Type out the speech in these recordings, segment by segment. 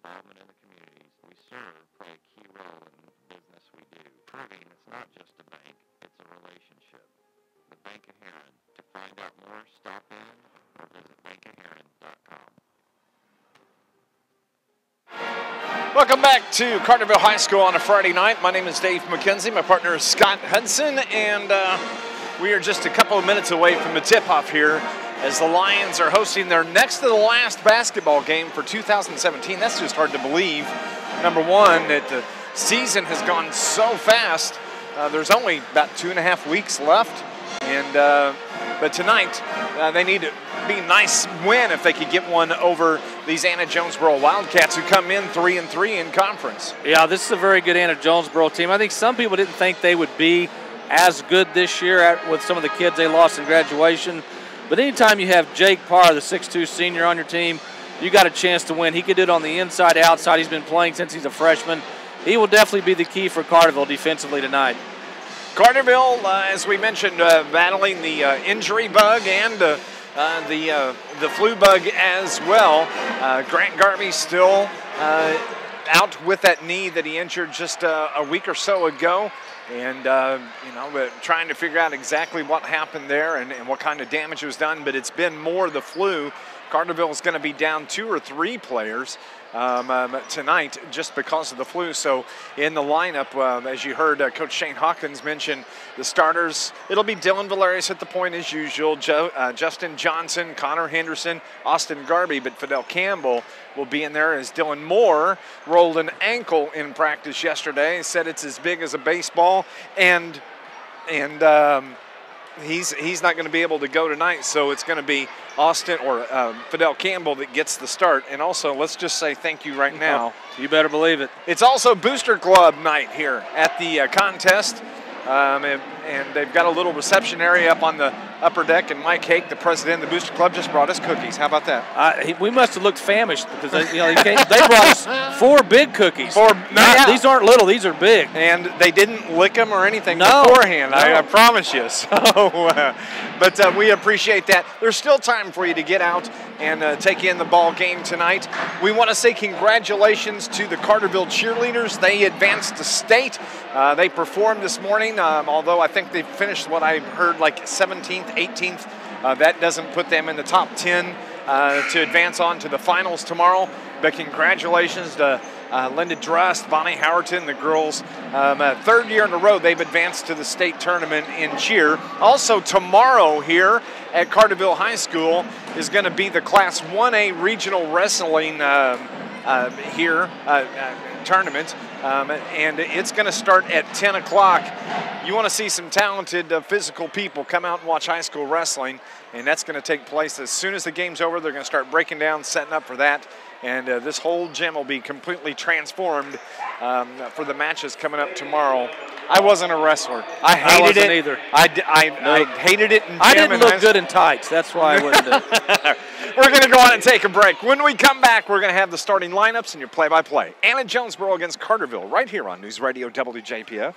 involvement in the communities we serve play a key role in the business we do, proving it's not just a bank, it's a relationship. The Bank of Heron. To find out more, stop in or visit bankofheron.com. Welcome back to Carterville High School on a Friday night. My name is Dave McKenzie. My partner is Scott Hudson, and we are just a couple of minutes away from the tip-off here as the Lions are hosting their next to the last basketball game for 2017. That's just hard to believe. Number one, that the season has gone so fast. There's only about 2.5 weeks left, and but tonight they need to be a nice win if they could get one over these Anna-Jonesboro Wildcats, who come in 3-3 in conference. Yeah, this is a very good Anna-Jonesboro team. I think some people didn't think they would be as good this year with some of the kids they lost in graduation. But anytime you have Jake Parr, the 6'2 senior, on your team, you got a chance to win. He could do it on the inside, outside. He's been playing since he's a freshman. He will definitely be the key for Carterville defensively tonight. Carterville, as we mentioned, battling the injury bug and the flu bug as well. Grant Garvey still out with that knee that he injured just a week or so ago. And, trying to figure out exactly what happened there and what kind of damage was done. But it's been more the flu. Carterville is going to be down 2 or 3 players tonight just because of the flu. So in the lineup, as you heard Coach Shane Hawkins mention, the starters, it'll be Dylan Valerius at the point as usual, Justin Johnson, Connor Henderson, Austin Garby, but Fidel Campbell will be in there as Dylan Moore rolled an ankle in practice yesterday, said it's as big as a baseball, and he's not going to be able to go tonight, so it's going to be Austin or Fidel Campbell that gets the start. And also, let's just say thank you right now. You better believe it. It's also Booster Club night here at the contest, and they've got a little reception area up on the upper deck, and Mike Hake, the president of the Booster Club, just brought us cookies. How about that? We must have looked famished because they brought us 4 big cookies. These aren't little; these are big. And they didn't lick them or anything beforehand. No. I promise you. So, but we appreciate that. There's still time for you to get out and take in the ball game tonight. We want to say congratulations to the Carterville cheerleaders. They advanced to state. They performed this morning, although I think they finished what I heard like 17th, 18th. That doesn't put them in the top 10 to advance on to the finals tomorrow. But congratulations to Linda Drust, Bonnie Howerton, the girls. 3rd year in a row they've advanced to the state tournament in cheer. Also tomorrow here at Carterville High School is going to be the Class 1A regional wrestling tournament, and it's going to start at 10 o'clock. You want to see some talented physical people come out and watch high school wrestling, and that's going to take place as soon as the game's over. They're going to start breaking down, setting up for that, and this whole gym will be completely transformed for the matches coming up tomorrow. I wasn't a wrestler. I wasn't either. I hated it in gym. I didn't look good in tights. That's why I wouldn't do it. We're going to go on and take a break. When we come back, we're going to have the starting lineups and your play-by-play. Anna-Jonesboro against Carterville right here on NewsRadio WJPF.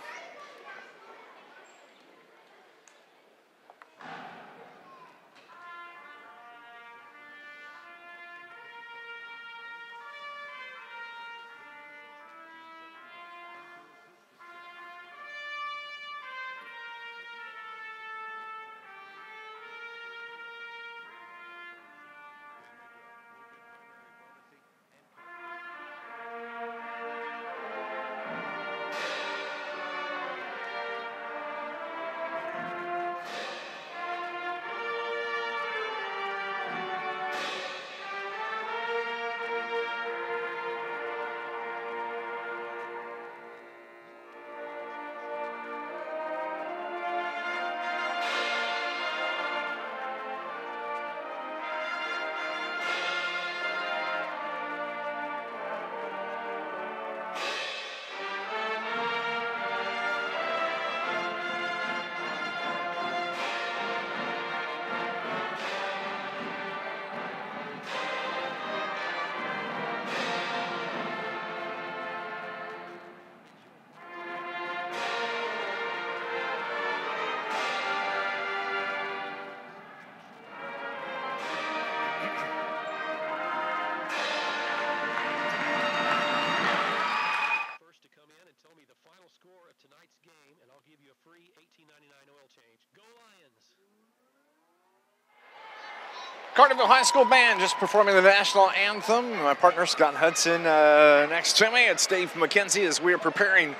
Carterville High School Band just performing the national anthem. My partner Scott Hudson next to me. It's Dave McKenzie as we are preparing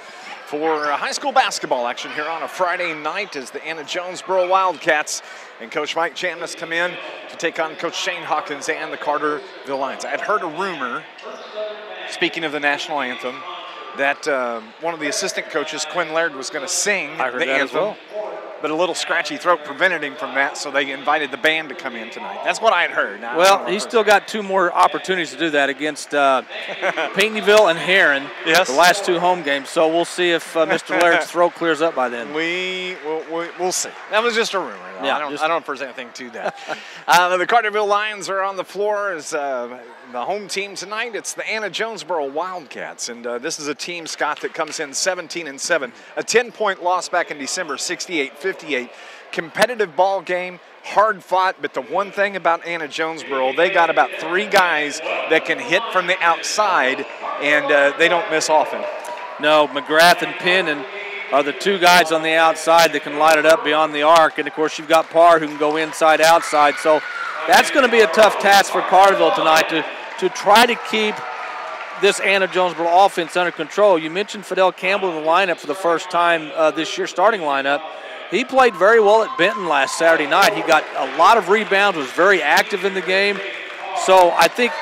for high school basketball action here on a Friday night as the Anna-Jonesboro Wildcats and Coach Mike Chamness come in to take on Coach Shane Hawkins and the Carterville Lions. I had heard a rumor, speaking of the national anthem, that one of the assistant coaches, Quinn Laird, was going to sing the anthem. As well. But a little scratchy throat prevented him from that, so they invited the band to come in tonight. That's what I had heard. Now, well, he's still got 2 more opportunities to do that against Pinckneyville and Heron, the last 2 home games. So we'll see if Mr. Laird's throat clears up by then. We'll see. That was just a rumor. Yeah, I don't know if there's anything to that. The Carterville Lions are on the floor as the home team tonight. It's the Anna-Jonesboro Wildcats, and this is a team, Scott, that comes in 17-7. A 10-point loss back in December, 68-58. Competitive ball game, hard fought, but the one thing about Anna-Jonesboro, they got about 3 guys that can hit from the outside, and they don't miss often. No, McGrath and Penn are the 2 guys on the outside that can light it up beyond the arc, and of course you've got Parr who can go inside, outside. So that's going to be a tough task for Carterville tonight to try to keep this Anna-Jonesboro offense under control. You mentioned Fidel Campbell in the lineup for the first time this year, starting lineup. He played very well at Benton last Saturday night. He got a lot of rebounds, was very active in the game. So I think,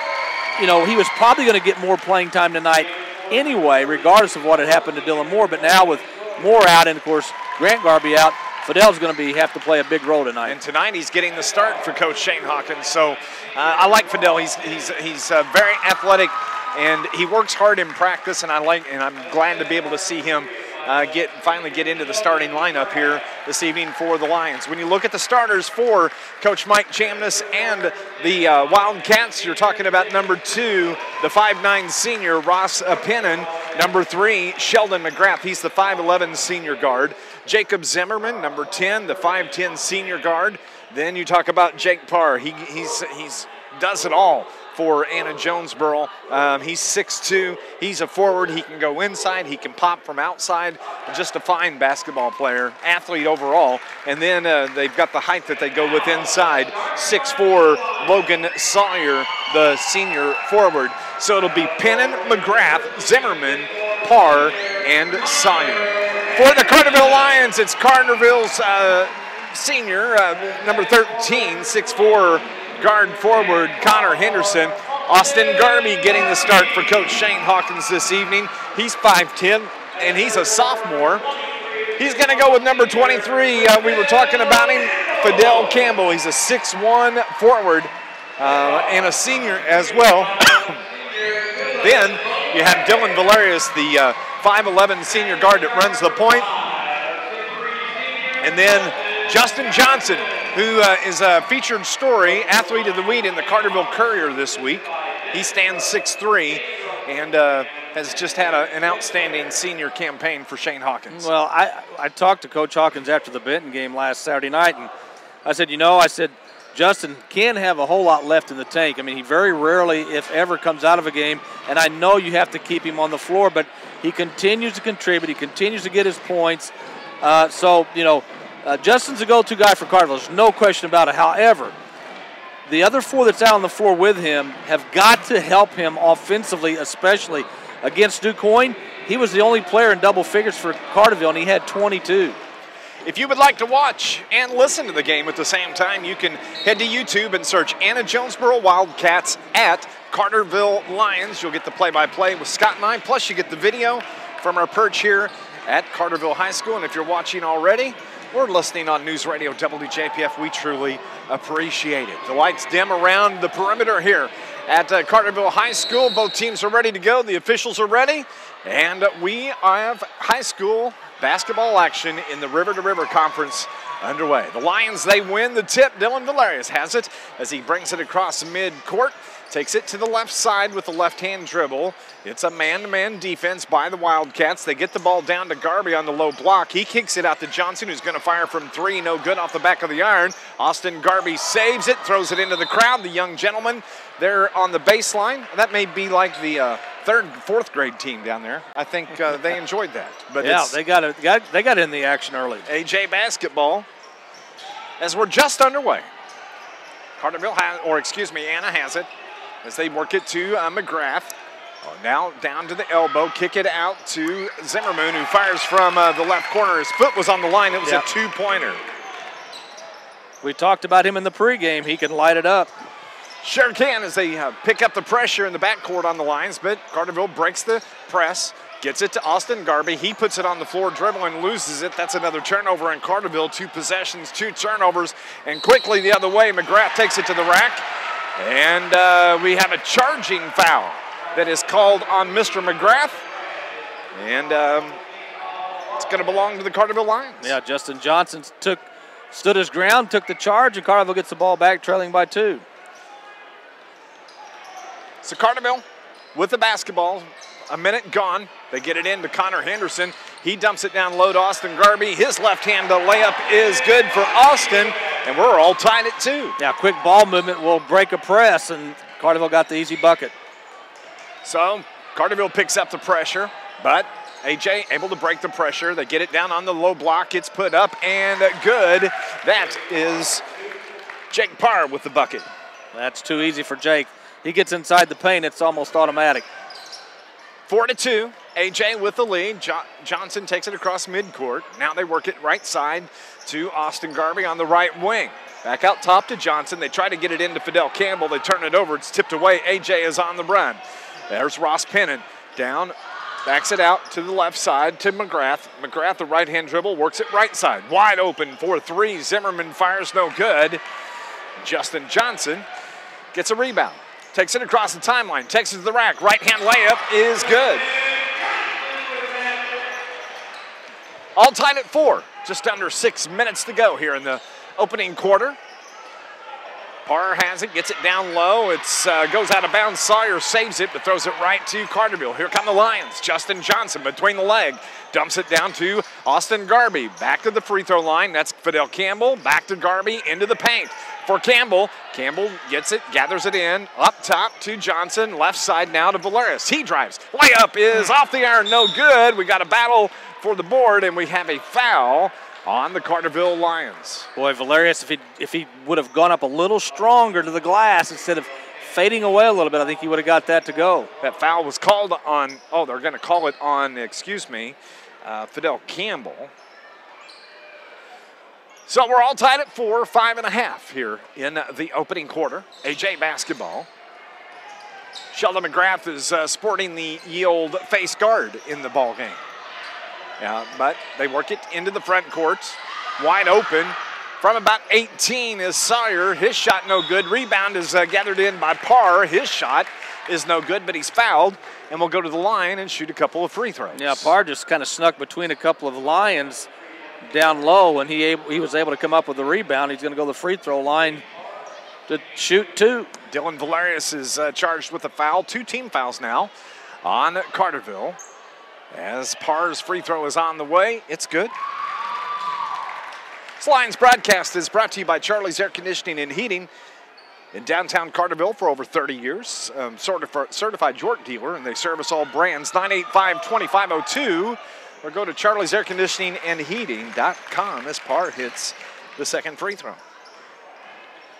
he was probably going to get more playing time tonight anyway, regardless of what had happened to Dylan Moore. But now with Moore out and, of course, Grant Garby out, Fidel's going to have to play a big role tonight. And tonight he's getting the start for Coach Shane Hawkins. So I like Fidel. He's very athletic, and he works hard in practice. And I'm glad to be able to see him finally get into the starting lineup here this evening for the Lions. When you look at the starters for Coach Mike Chamness and the Wildcats, you're talking about number 2, the 5'9 senior Ross Pennon, number 3, Sheldon McGrath. He's the 5'11 senior guard. Jacob Zimmerman, number 10, the 5'10 senior guard. Then you talk about Jake Parr. He's does it all for Anna-Jonesboro. He's 6'2". He's a forward. He can go inside. He can pop from outside. Just a fine basketball player, athlete overall. And then they've got the height that they go with inside. 6'4", Logan Sawyer, the senior forward. So it'll be Pennon, McGrath, Zimmerman, Parr, and Sawyer. For the Carterville Lions, it's Carterville's senior, number 13, 6'4", guard forward Connor Henderson. Austin Garby getting the start for Coach Shane Hawkins this evening. He's 5'10", and he's a sophomore. He's going to go with number 23. We were talking about him, Fidel Campbell. He's a 6'1" forward and a senior as well. Then you have Dylan Valerius, the 5'11" senior guard that runs the point. And then Justin Johnson, who is a featured story, athlete of the week in the Carterville Courier this week. He stands 6'3", and has just had an outstanding senior campaign for Shane Hawkins. Well, I talked to Coach Hawkins after the Benton game last Saturday night, and I said, Justin can have a whole lot left in the tank. I mean, he very rarely, if ever, comes out of a game, and I know you have to keep him on the floor, but he continues to contribute. He continues to get his points. Justin's a go-to guy for Carterville. There's no question about it. However, the other 4 that's out on the floor with him have got to help him offensively, especially against DuQuoin. He was the only player in double figures for Carterville, and he had 22. If you would like to watch and listen to the game at the same time, you can head to YouTube and search Anna-Jonesboro Wildcats at Carterville Lions. You'll get the play-by-play with Scott and I, plus you get the video from our perch here at Carterville High School. And if you're watching already or listening on NewsRadio WJPF, we truly appreciate it. The lights dim around the perimeter here at Carterville High School. Both teams are ready to go. The officials are ready. And we have high school basketball action in the River to River Conference underway. The Lions, they win the tip. Dylan Valerius has it as he brings it across mid-court. Takes it to the left side with the left-hand dribble. It's a man-to-man defense by the Wildcats. They get the ball down to Garby on the low block. He kicks it out to Johnson, who's going to fire from 3. No good off the back of the iron. Austin Garby saves it, throws it into the crowd. The young gentleman there on the baseline. That may be like the 3rd, 4th grade team down there. I think they enjoyed that. But yeah, they got in the action early. AJ basketball as we're just underway. Anna has it as they work it to McGrath. Now down to the elbow, kick it out to Zimmerman, who fires from the left corner. His foot was on the line. It was a two-pointer. We talked about him in the pregame. He can light it up. Sure can as they pick up the pressure in the backcourt on the lines, but Carterville breaks the press, gets it to Austin Garby. He puts it on the floor, dribbling, loses it. That's another turnover in Carterville. 2 possessions, 2 turnovers, and quickly the other way, McGrath takes it to the rack, and we have a charging foul that is called on Mr. McGrath, and it's going to belong to the Carterville Lions. Yeah, Justin Johnson stood his ground, took the charge, and Carterville gets the ball back, trailing by 2. So Carterville with the basketball, a minute gone. They get it in to Connor Henderson. He dumps it down low to Austin Garby. His left-hand layup is good for Austin, and we're all tied at 2. Yeah, quick ball movement will break a press, and Carterville got the easy bucket. So Carterville picks up the pressure, but AJ able to break the pressure. They get it down on the low block. It's put up and good. That is Jake Parr with the bucket. That's too easy for Jake. He gets inside the paint, it's almost automatic. 4-2, AJ with the lead. Johnson takes it across midcourt. Now they work it right side to Austin Garby on the right wing. Back out top to Johnson. They try to get it into Fidel Campbell. They turn it over. It's tipped away. AJ is on the run. There's Ross Pennant down, backs it out to the left side to McGrath. McGrath, the right-hand dribble, works it right side. Wide open for 3. Zimmerman fires no good. Justin Johnson gets a rebound. Takes it across the timeline, takes it to the rack. Right-hand layup is good. All tied at 4. Just under 6 minutes to go here in the opening quarter. Parr has it, gets it down low. It goes out of bounds. Sawyer saves it, but throws it right to Carterville. Here come the Lions. Justin Johnson between the leg. Dumps it down to Austin Garby. Back to the free throw line. That's Fidel Campbell. Back to Garby into the paint. For Campbell. Campbell gets it, gathers it in. Up top to Johnson. Left side now to Valeris. He drives. Layup is off the iron. No good. We got a battle for the board, and we have a foul on the Carterville Lions. Boy, Valerius, if he would have gone up a little stronger to the glass instead of fading away a little bit, I think he would have got that to go. That foul was called on, they're going to call it on, Fidel Campbell. So we're all tied at 4, 5.5 here in the opening quarter. AJ basketball. Sheldon McGrath is sporting the yield face guard in the ball game. Yeah, but they work it into the front court. Wide open. From about 18 is Sawyer. His shot no good. Rebound is gathered in by Parr. His shot is no good, but he's fouled and will go to the line and shoot a couple of free throws. Yeah, Parr just kind of snuck between a couple of Lions down low, and he was able to come up with the rebound. He's going to go to the free throw line to shoot 2. Dylan Valerius is charged with a foul. 2 team fouls now on Carterville. As Parr's free throw is on the way, it's good. This Lions broadcast is brought to you by Charlie's Air Conditioning and Heating in downtown Carterville for over 30 years. Certified York dealer, and they service all brands. 985-2502, or go to charliesairconditioningandheating.com as Parr hits the second free throw.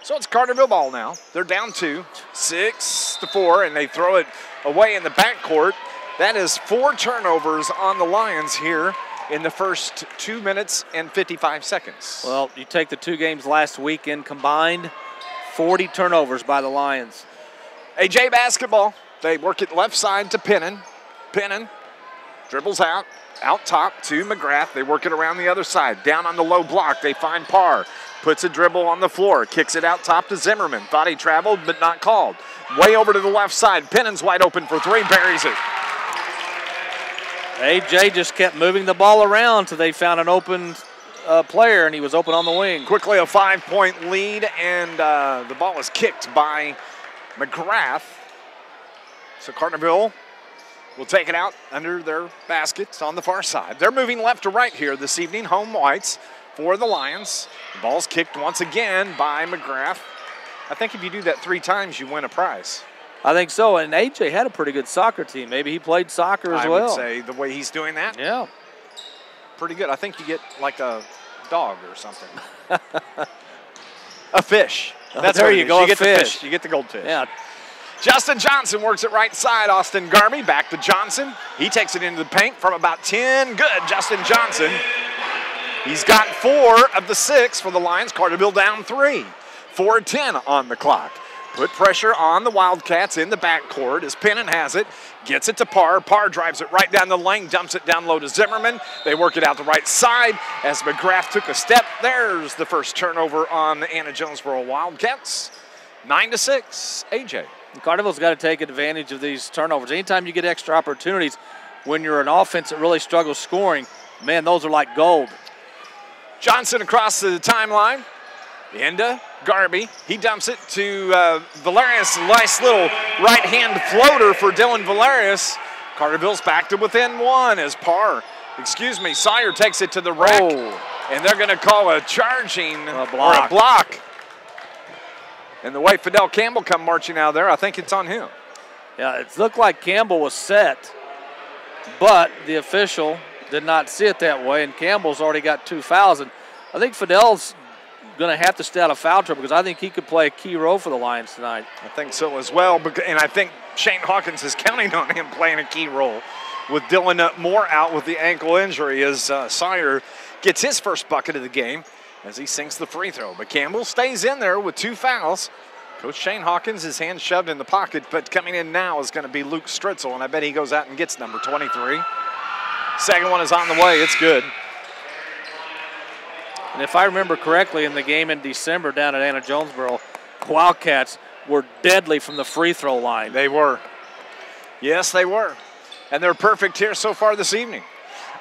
So it's Carterville ball now. They're down 2, 6-4, and they throw it away in the backcourt. That is 4 turnovers on the Lions here in the first 2 minutes and 55 seconds. Well, you take the 2 games last weekend combined, 40 turnovers by the Lions. AJ basketball. They work it left side to Pennon. Pennon dribbles out top to McGrath. They work it around the other side. Down on the low block, they find Parr. Puts a dribble on the floor. Kicks it out top to Zimmerman. Thought he traveled, but not called. Way over to the left side. Pennon's wide open for 3. Buries it. AJ just kept moving the ball around until they found an open player, and he was open on the wing. Quickly a 5-point lead, and the ball is kicked by McGrath. So Carterville will take it out under their baskets on the far side. They're moving left to right here this evening. Home whites for the Lions. The ball's kicked once again by McGrath. I think if you do that 3 times, you win a prize. I think so, and AJ had a pretty good soccer team. Maybe he played soccer as well. I would say the way he's doing that. Yeah. Pretty good. I think you get like a dog or something. A fish. That's there what it you is. go, You a get the fish. fish. You get the goldfish. Yeah. Justin Johnson works it right side. Austin Garvey back to Johnson. He takes it into the paint from about 10. Good, Justin Johnson. He's got 4 of the 6 for the Lions. Carterville down 3. 4:10 on the clock. Put pressure on the Wildcats in the backcourt as Pennon has it. Gets it to Parr. Parr drives it right down the lane, dumps it down low to Zimmerman. They work it out the right side as McGrath took a step. There's the first turnover on the Anna-Jonesboro Wildcats. 9-6, AJ. Carterville's got to take advantage of these turnovers. Anytime you get extra opportunities when you're an offense that really struggles scoring, man, those are like gold. Johnson across the timeline. Into Garvey. He dumps it to Valerius. Nice little right-hand floater for Dylan Valerius. Carterville's back to within 1 as Sawyer takes it to the rack. And they're going to call a charging or a block. And the way Fidel Campbell come marching out of there, I think it's on him. Yeah, it looked like Campbell was set, but the official did not see it that way, and Campbell's already got 2 fouls. And I think Fidel's going to have to stay out of foul trouble because I think he could play a key role for the Lions tonight. I think so as well, and I think Shane Hawkins is counting on him playing a key role with Dylan Moore out with the ankle injury as Sawyer gets his first bucket of the game as he sinks the free throw. But Campbell stays in there with 2 fouls. Coach Shane Hawkins, his hand shoved in the pocket, but coming in now is going to be Luke Stritzel, and I bet he goes out and gets number 23. Second one is on the way. It's good. And if I remember correctly, in the game in December down at Anna-Jonesboro, Wildcats were deadly from the free throw line. They were. Yes, they were. And they're perfect here so far this evening.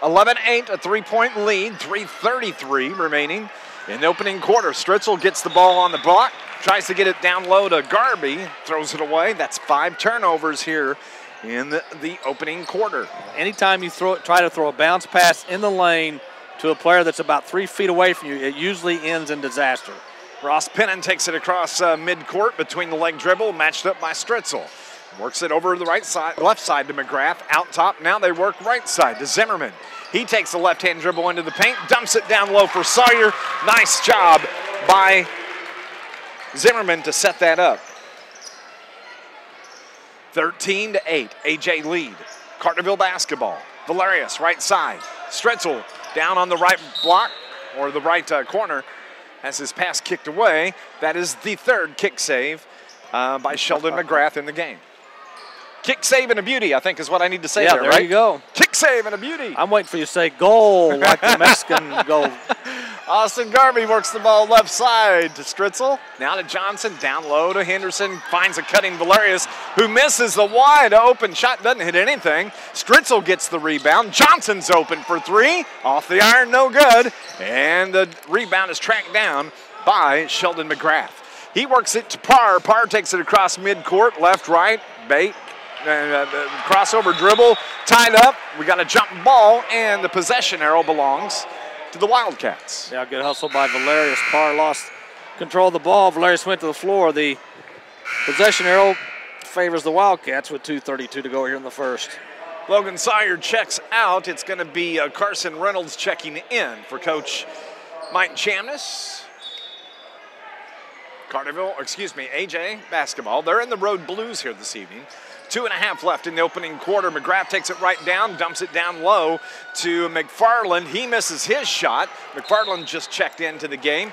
11-8, a 3-point lead, 3:33 remaining in the opening quarter. Stritzel gets the ball on the block, tries to get it down low to Garvey, throws it away. That's 5 turnovers here in the opening quarter. Anytime you try to throw a bounce pass in the lane to a player that's about 3 feet away from you, it usually ends in disaster. Ross Pennon takes it across midcourt between the leg dribble, matched up by Stritzel. Works it over the left side to McGrath, out top. Now they work right side to Zimmerman. He takes the left-hand dribble into the paint, dumps it down low for Sawyer. Nice job by Zimmerman to set that up. 13-8, AJ lead. Carterville basketball. Valerius, right side. Stritzel down on the right block, or the right corner, has his pass kicked away. That is the 3rd kick save by Sheldon McGrath in the game. Kick save and a beauty, I think is what I need to say there, right? There you go. Kick save and a beauty. I'm waiting for you to say goal, like the Mexican goal. Austin Garvey works the ball left side to Stritzel. Now to Johnson, down low to Henderson. Finds a cutting Valerius, who misses the wide open shot. Doesn't hit anything. Stritzel gets the rebound. Johnson's open for 3. Off the iron, no good. And the rebound is tracked down by Sheldon McGrath. He works it to Parr. Parr takes it across midcourt, left, right, bait. Crossover dribble, tied up. We got a jump ball, and the possession arrow belongs to the Wildcats. Yeah, good hustle by Valerius. Parr lost control of the ball. Valerius went to the floor. The possession arrow favors the Wildcats with 2:32 to go here in the first. Logan Sawyer checks out. It's going to be Carson Reynolds checking in for Coach Mike Chamness. AJ basketball. They're in the road blues here this evening. 2.5 left in the opening quarter. McGrath takes it right down, dumps it down low to McFarland. He misses his shot. McFarland just checked into the game.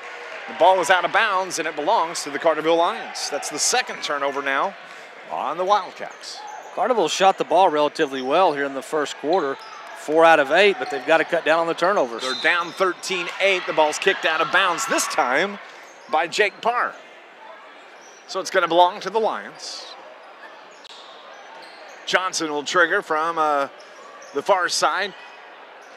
The ball is out of bounds, and it belongs to the Carterville Lions. That's the 2nd turnover now on the Wildcats. Carterville shot the ball relatively well here in the first quarter. 4 out of 8, but they've got to cut down on the turnovers. They're down 13-8. The ball's kicked out of bounds, this time by Jake Parr. So it's going to belong to the Lions. Johnson will trigger from the far side.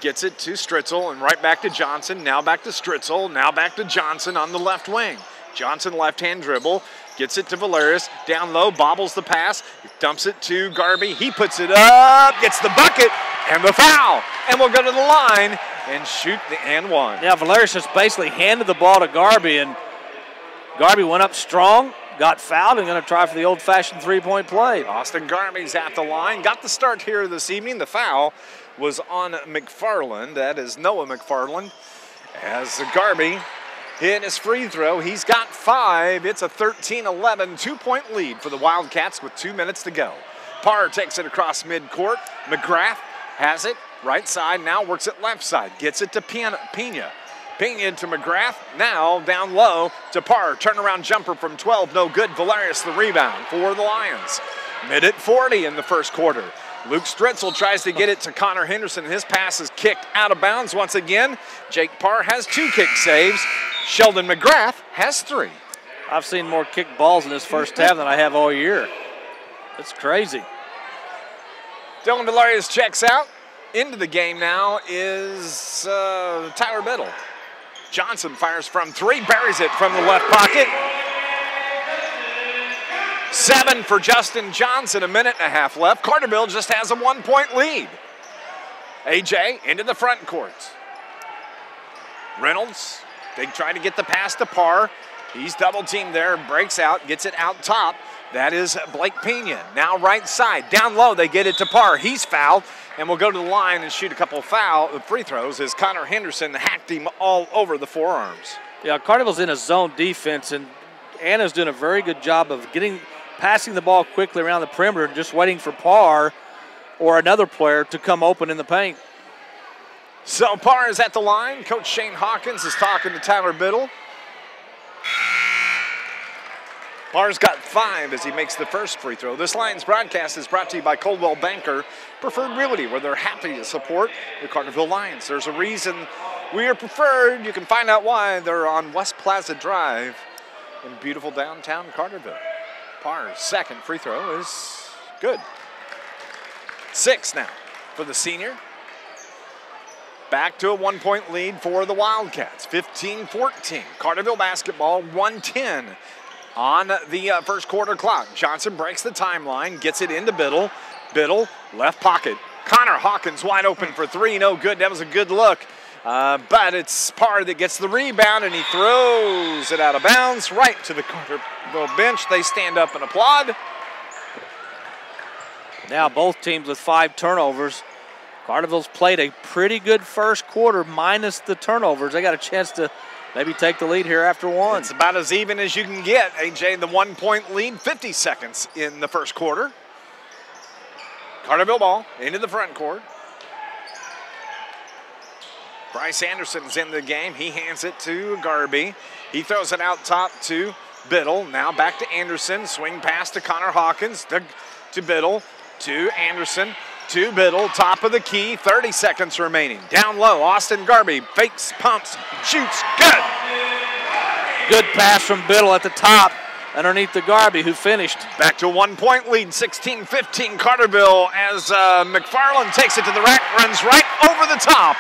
Gets it to Stritzel and right back to Johnson. Now back to Stritzel. Now back to Johnson on the left wing. Johnson left-hand dribble. Gets it to Valerius. Down low, bobbles the pass. Dumps it to Garvey. He puts it up, gets the bucket, and the foul. And we'll go to the line and shoot the and one. Yeah, Valerius just basically handed the ball to Garvey, and Garvey went up strong, got fouled, and going to try for the old-fashioned three-point play. Austin Garvey's at the line. Got the start here this evening. The foul was on McFarland. That is Noah McFarland. As Garvey hit his free throw. He's got 5. It's a 13-11 two-point lead for the Wildcats with 2 minutes to go. Parr takes it across midcourt. McGrath has it right side, now works it left side. Gets it to Pena. Pena to McGrath, now down low to Parr. Turnaround jumper from 12, no good. Valerius the rebound for the Lions. Minute 40 in the first quarter. Luke Stritzel tries to get it to Connor Henderson. His pass is kicked out of bounds once again. Jake Parr has 2 kick saves. Sheldon McGrath has 3. I've seen more kick balls in this first half than I have all year. It's crazy. Dylan Valerius checks out. Into the game now is Tyler Biddle. Johnson fires from 3, buries it from the left pocket. 7 for Justin Johnson, a minute and a half left. Carterville just has a 1-point lead. AJ into the front court. Reynolds, they try to get the pass to Parr. He's double teamed there, breaks out, gets it out top. That is Blake Pena. Now right side, down low, they get it to Parr. He's fouled and will go to the line and shoot a couple of free throws as Connor Henderson hacked him all over the forearms. Yeah, Carterville's in a zone defense, and Anna's doing a very good job of passing the ball quickly around the perimeter and just waiting for Parr or another player to come open in the paint. So Parr is at the line. Coach Shane Hawkins is talking to Tyler Biddle. Parr's got 5 as he makes the first free throw. This Lions broadcast is brought to you by Coldwell Banker Preferred Realty, where they're happy to support the Carterville Lions. There's a reason we are preferred. You can find out why. They're on West Plaza Drive in beautiful downtown Carterville. Parr's second free throw is good. 6 now for the senior. Back to a 1-point lead for the Wildcats. 15-14. Carterville basketball, 1:10 on the first quarter clock. Johnson breaks the timeline, gets it into Biddle. Biddle, left pocket. Connor Hawkins wide open for 3, no good. That was a good look. But it's Parr that gets the rebound, and he throws it out of bounds right to the Carterville bench. They stand up and applaud. Now both teams with 5 turnovers. Carterville's played a pretty good first quarter minus the turnovers. They got a chance to maybe take the lead here after 1. It's about as even as you can get. AJ, the 1-point lead, 50 seconds in the first quarter. Carterville ball into the front court. Bryce Anderson's in the game. He hands it to Garby. He throws it out top to Biddle. Now back to Anderson. Swing pass to Connor Hawkins. To Biddle. To Anderson. To Biddle. Top of the key. 30 seconds remaining. Down low. Austin Garby fakes, pumps, shoots. Good. Good pass from Biddle at the top underneath the Garby, who finished. Back to a 1-point lead. 16-15 Carterville as McFarland takes it to the rack. Runs right over the top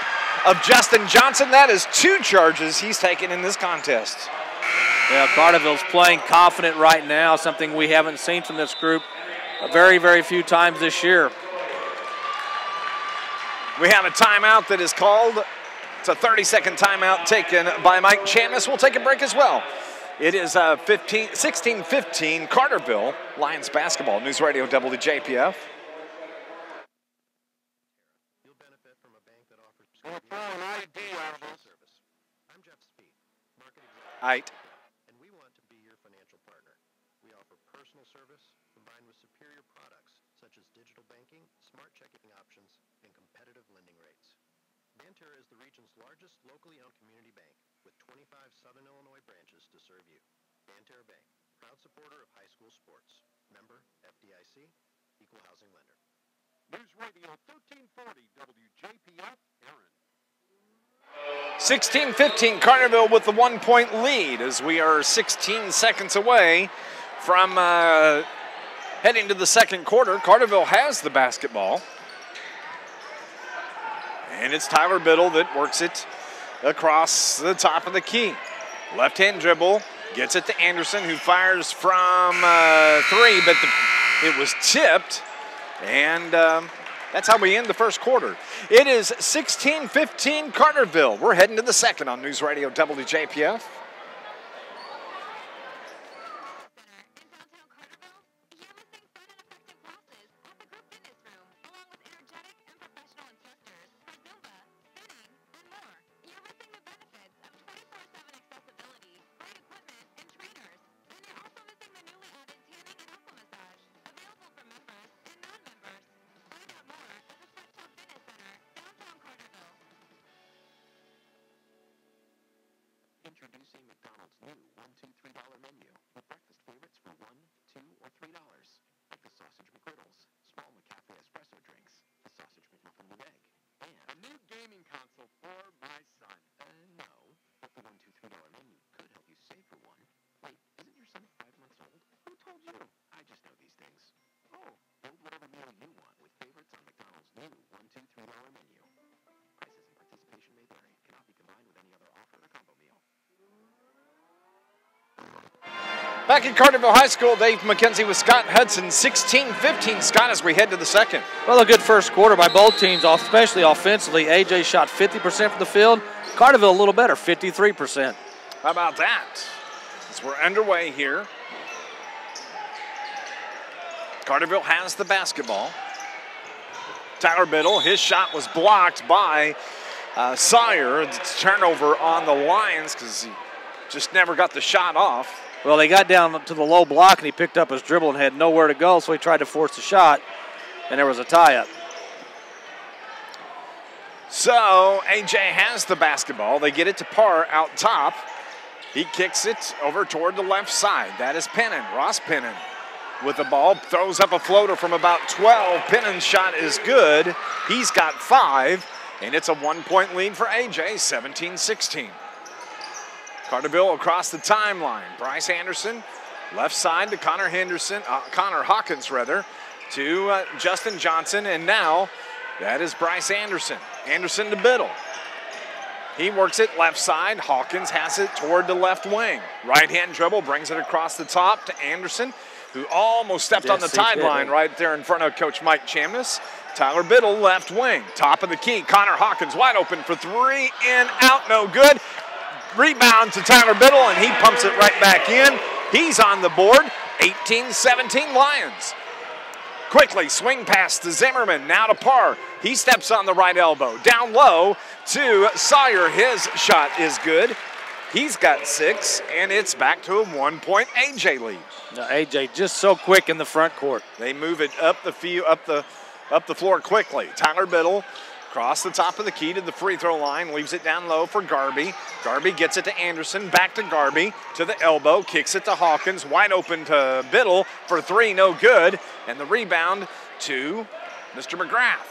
of Justin Johnson. That is 2 charges he's taken in this contest. Yeah, Carterville's playing confident right now, something we haven't seen from this group very, very few times this year. We have a timeout that is called. It's a 30-second timeout taken by Mike Chamis. We'll take a break as well. It is 16-15 Carterville Lions basketball. News Radio WJPF. Height. And we want to be your financial partner. We offer personal service combined with superior products such as digital banking, smart checking options, and competitive lending rates. Banterra is the region's largest locally owned community bank with 25 Southern Illinois branches to serve you. Banterra Bank, proud supporter of high school sports. Member FDIC, equal housing lender. News Radio 1340 WJPF, Aaron. 16-15 Carterville with the 1-point lead as we are 16 seconds away from heading to the second quarter. Carterville has the basketball. And it's Tyler Biddle that works it across the top of the key. Left-hand dribble, gets it to Anderson, who fires from 3, but it was tipped. And that's how we end the first quarter. It is 16-15 Carterville. We're heading to the second on News Radio WJPF. Back at Carterville High School, Dave McKenzie with Scott Hudson, 16-15, Scott, as we head to the second. Well, a good first quarter by both teams, especially offensively. AJ shot 50% from the field. Carterville a little better, 53%. How about that? As we're underway here. Carterville has the basketball. Tyler Biddle, his shot was blocked by Sawyer. It's turnover on the Lions because he just never got the shot off. Well, they got down to the low block, and he picked up his dribble and had nowhere to go, so he tried to force the shot, and there was a tie-up. So AJ has the basketball. They get it to Parr out top. He kicks it over toward the left side. That is Pennon, Ross Pennon. With the ball, throws up a floater from about 12. Pennon's shot is good. He's got 5, and it's a 1-point lead for AJ, 17-16. Carterville across the timeline. Bryce Anderson, left side to Connor Hawkins, to Justin Johnson, and now that is Bryce Anderson. Anderson to Biddle. He works it left side. Hawkins has it toward the left wing. Right-hand dribble, brings it across the top to Anderson, who almost stepped on the sideline right there in front of Coach Mike Chamness. Tyler Biddle, left wing. Top of the key. Connor Hawkins wide open for 3, in, out, no good. Rebound to Tyler Biddle, and he pumps it right back in. He's on the board, 18-17 Lions. Quickly, swing pass to Zimmerman, now to Parr. He steps on the right elbow. Down low to Sawyer. His shot is good. He's got 6, and it's back to a 1-point AJ lead. Now, AJ just so quick in the front court. They move it up the floor quickly. Tyler Biddle across the top of the key to the free throw line, leaves it down low for Garby. Garby gets it to Anderson, back to Garby, to the elbow, kicks it to Hawkins, wide open to Biddle for 3, no good. And the rebound to Mr. McGrath.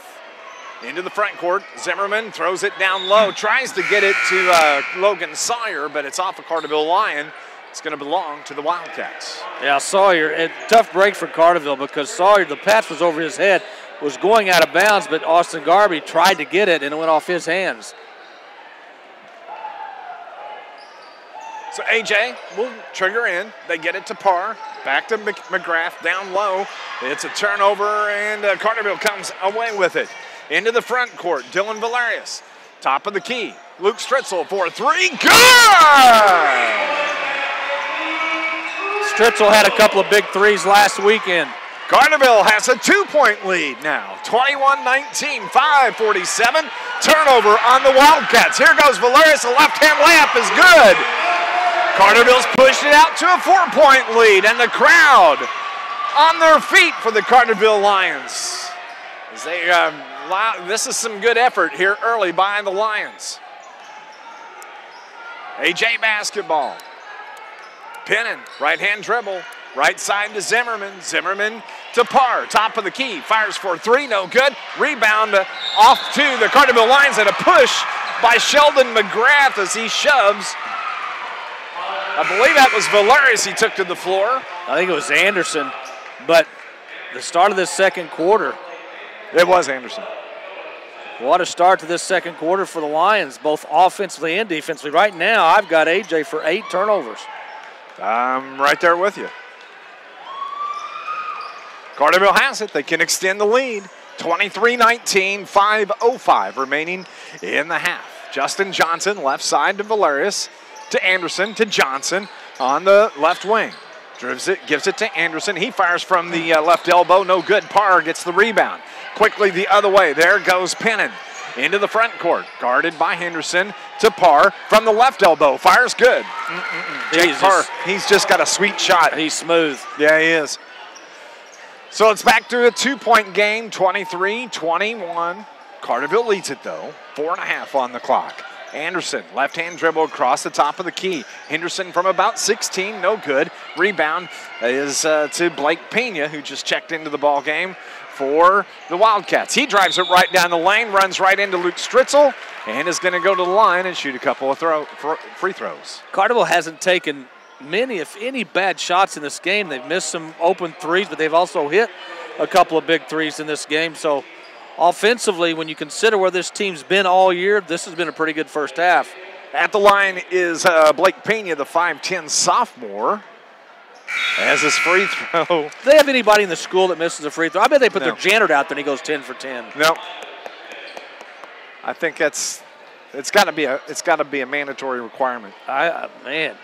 Into the front court, Zimmerman throws it down low, tries to get it to Logan Sawyer, but it's off a Carterville Lion. It's going to belong to the Wildcats. Yeah, Sawyer, a tough break for Carterville because Sawyer, the pass was over his head, was going out of bounds, but Austin Garby tried to get it, and it went off his hands. So AJ will trigger in. They get it to Parr. Back to McGrath, down low. It's a turnover, and Carterville comes away with it. Into the front court, Dylan Valerius. Top of the key, Luke Stritzel for 3, good! Stritzel had a couple of big threes last weekend. Carterville has a 2-point lead now, 21-19, 5:47. Turnover on the Wildcats. Here goes Valerius, a left-hand layup is good. Carterville's pushed it out to a 4-point lead, and the crowd on their feet for the Carterville Lions. As they, this is some good effort here early by the Lions. AJ basketball. Pennon, right-hand dribble. Right side to Zimmerman. Zimmerman to Parr. Top of the key. Fires for 3. No good. Rebound off to the Carterville Lions and a push by Sheldon McGrath as he shoves. I believe that was Valerius he took to the floor. I think it was Anderson. But the start of this second quarter. It was Anderson. What a start to this second quarter for the Lions, both offensively and defensively. Right now, I've got AJ for 8 turnovers. I'm right there with you. Carterville has it. They can extend the lead. 23-19, 5:05 remaining in the half. Justin Johnson, left side to Valerius, to Anderson, to Johnson on the left wing. Drives it, gives it to Anderson. He fires from the left elbow. No good. Parr gets the rebound. Quickly the other way. There goes Pennon. Into the front court. Guarded by Henderson to Parr from the left elbow. Fires good. Jake Parr, he's just got a sweet shot. He's smooth. Yeah, he is. So it's back to a 2-point game, 23-21. Carterville leads it, though. 4.5 on the clock. Anderson, left-hand dribble across the top of the key. Henderson from about 16, no good. Rebound is to Blake Pena, who just checked into the ball game for the Wildcats. He drives it right down the lane, runs right into Luke Stritzel, and is going to go to the line and shoot a couple of free throws. Carterville hasn't taken many, if any, bad shots in this game. They've missed some open threes, but they've also hit a couple of big threes in this game. So offensively, when you consider where this team's been all year, this has been a pretty good first half. At the line is Blake Pena, the 5'10 sophomore. as his free throw. Do they have anybody in the school that misses a free throw? I bet they put No. their janitor out there and he goes 10 for 10. No. I think it's got to be a mandatory requirement. Man.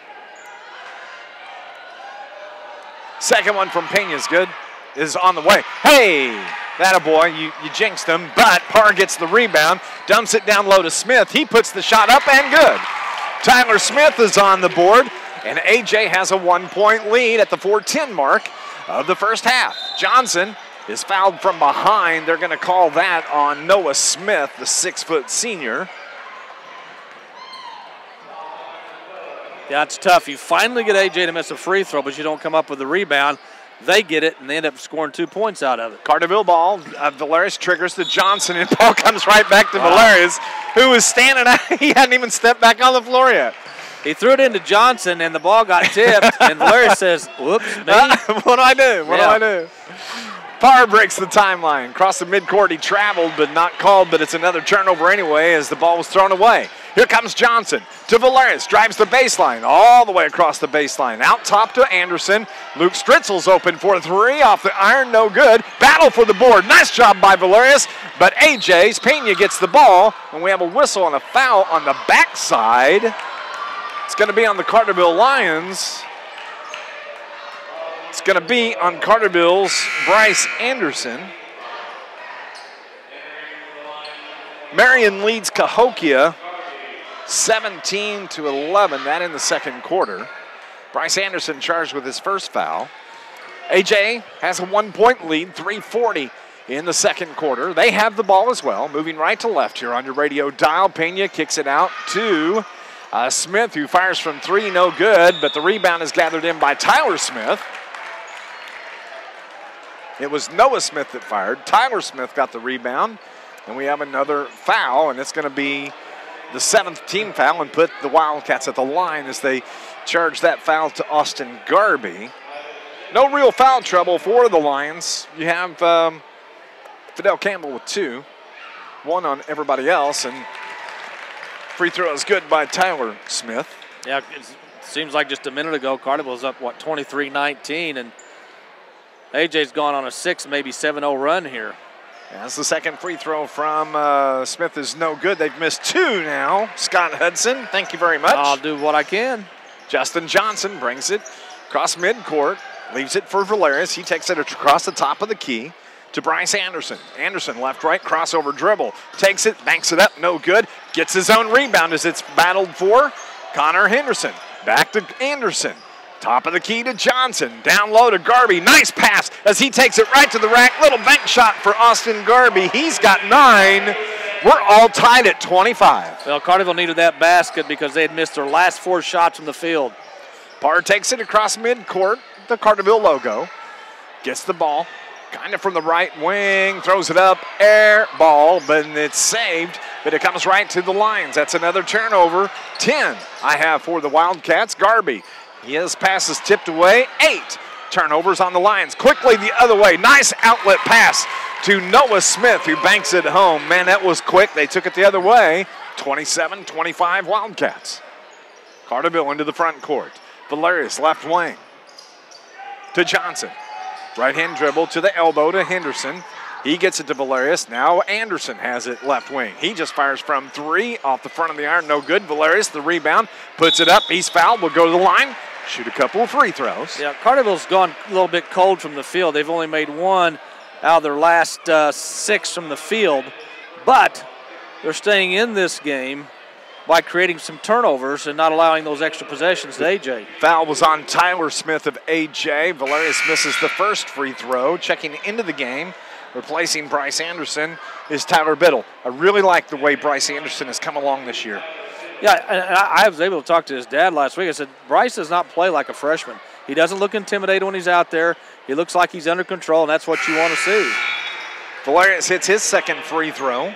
Second one from Pena's good. Is on the way. Hey, attaboy, you jinxed him, but Parr gets the rebound, dumps it down low to Smith. He puts the shot up and good. Tyler Smith is on the board, and AJ has a 1-point lead at the 4:10 mark of the first half. Johnson is fouled from behind. They're going to call that on Noah Smith, the 6-foot senior. Yeah, it's tough. You finally get AJ to miss a free throw, but you don't come up with the rebound. They get it, and they end up scoring 2 points out of it. Carterville ball. Valerius triggers to Johnson, and ball comes right back to Valerius, who was standing out. He hadn't even stepped back on the floor yet. He threw it into Johnson, and the ball got tipped, and Valerius says, whoops, me. What do I do? What do I do? Parr breaks the timeline. Across the midcourt, he traveled, but not called, but it's another turnover anyway as the ball was thrown away. Here comes Johnson to Valerius, drives the baseline, all the way across the baseline. Out top to Anderson. Luke Stritzel's open for 3 off the iron, no good. Battle for the board. Nice job by Valerius, but Pena gets the ball, and we have a whistle and a foul on the backside. It's going to be on the Carterville Lions. It's going to be on Carterville's Bryce Anderson. Marion leads Cahokia 17-11, that in the second quarter. Bryce Anderson charged with his first foul. AJ has a 1-point lead, 3:40 in the second quarter. They have the ball as well, moving right to left here on your radio dial. Pena kicks it out to Smith, who fires from 3, no good, but the rebound is gathered in by Tyler Smith. It was Noah Smith that fired. Tyler Smith got the rebound, and we have another foul, and it's going to be the 7th team foul and put the Wildcats at the line as they charge that foul to Austin Garby. No real foul trouble for the Lions. You have Fidel Campbell with 2, 1 on everybody else, and free throw is good by Tyler Smith. Yeah, it seems like just a minute ago, Carterville's up, 23-19, and AJ's gone on a 6, maybe 7-0 run here. That's the second free throw from Smith is no good. They've missed 2 now. Scott Hudson, thank you very much. I'll do what I can. Justin Johnson brings it across midcourt, leaves it for Valerius. He takes it across the top of the key to Bryce Anderson. Anderson left, right, crossover dribble. Takes it, banks it up, no good. Gets his own rebound as it's battled for Connor Henderson. Back to Anderson. Top of the key to Johnson. Down low to Garby. Nice pass as he takes it right to the rack. Little bank shot for Austin Garby. He's got 9. We're all tied at 25. Well, Carterville needed that basket because they had missed their last 4 shots from the field. Parr takes it across midcourt, the Carterville logo. Gets the ball, kind of from the right wing, throws it up, air ball, but it's saved, but it comes right to the Lions. That's another turnover. 10 I have for the Wildcats. Garby. His pass is tipped away. 8 turnovers on the Lions. Quickly the other way. Nice outlet pass to Noah Smith, who banks it home. Man, that was quick. They took it the other way. 27-25 Wildcats. Carterville into the front court. Valerius left wing to Johnson. Right-hand dribble to the elbow to Henderson. He gets it to Valerius. Now Anderson has it left wing. He just fires from 3 off the front of the iron. No good. Valerius, the rebound, puts it up. He's fouled. Will go to the line. Shoot a couple of free throws. Yeah, Carterville's gone a little bit cold from the field. They've only made 1 out of their last 6 from the field. But they're staying in this game by creating some turnovers and not allowing those extra possessions to AJ. Foul was on Tyler Smith of AJ. Valerius misses the first free throw. Checking into the game, replacing Bryce Anderson, is Tyler Biddle. I really like the way Bryce Anderson has come along this year. Yeah, and I was able to talk to his dad last week. I said, Bryce does not play like a freshman. He doesn't look intimidated when he's out there. He looks like he's under control, and that's what you want to see. Valerius hits his second free throw.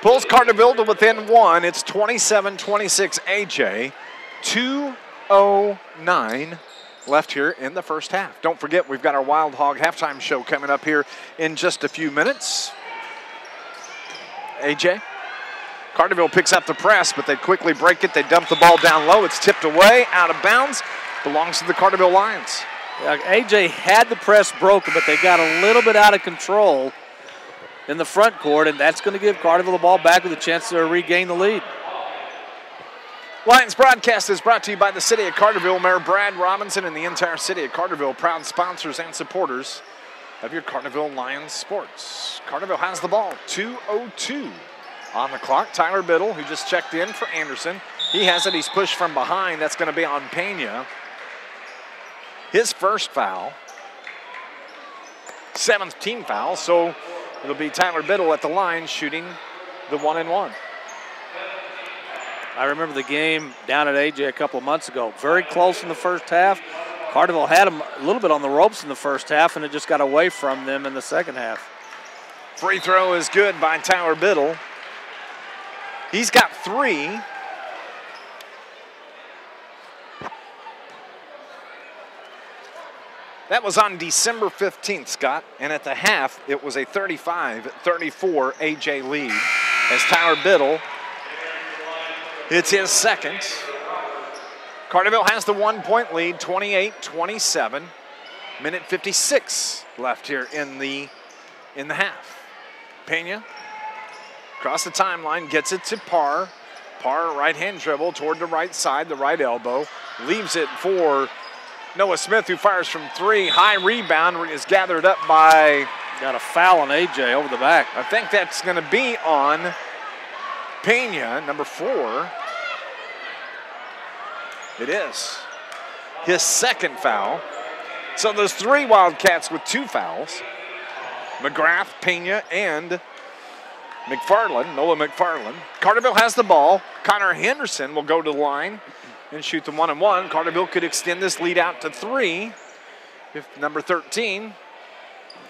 Pulls Carterville to within 1. It's 27-26 AJ. 2:09 left here in the first half. Don't forget, we've got our Wild Hog halftime show coming up here in just a few minutes. AJ. Carterville picks up the press, but they quickly break it. They dump the ball down low. It's tipped away, out of bounds. Belongs to the Carterville Lions. AJ had the press broken, but they got a little bit out of control in the front court, and that's going to give Carterville the ball back with a chance to regain the lead. Lions broadcast is brought to you by the City of Carterville. Mayor Brad Robinson and the entire City of Carterville, proud sponsors and supporters of your Carterville Lions sports. Carterville has the ball, 2:02 on the clock. Tyler Biddle, who just checked in for Anderson, he has it. He's pushed from behind. That's going to be on Pena. His first foul, 7th team foul, so it'll be Tyler Biddle at the line shooting the 1-and-1. I remember the game down at AJ a couple of months ago. Very close in the first half. Carterville had them a little bit on the ropes in the first half, and it just got away from them in the second half. Free throw is good by Tyler Biddle. He's got 3. That was on December 15th, Scott, and at the half, it was a 35-34 AJ lead as Tyler Biddle hits his second. Carterville has the 1-point lead, 28-27. Minute 56 left here in the half. Pena across the timeline, gets it to Parr. Parr, right-hand dribble toward the right side, the right elbow. Leaves it for Noah Smith, who fires from 3. High rebound is gathered up by... Got a foul on AJ over the back. I think that's going to be on Pena, number 4. It is. His second foul. So there's 3 Wildcats with 2 fouls. McGrath, Pena, and McFarland, Noah McFarland. Carterville has the ball. Connor Henderson will go to the line and shoot the 1-and-1. Carterville could extend this lead out to 3 if number 13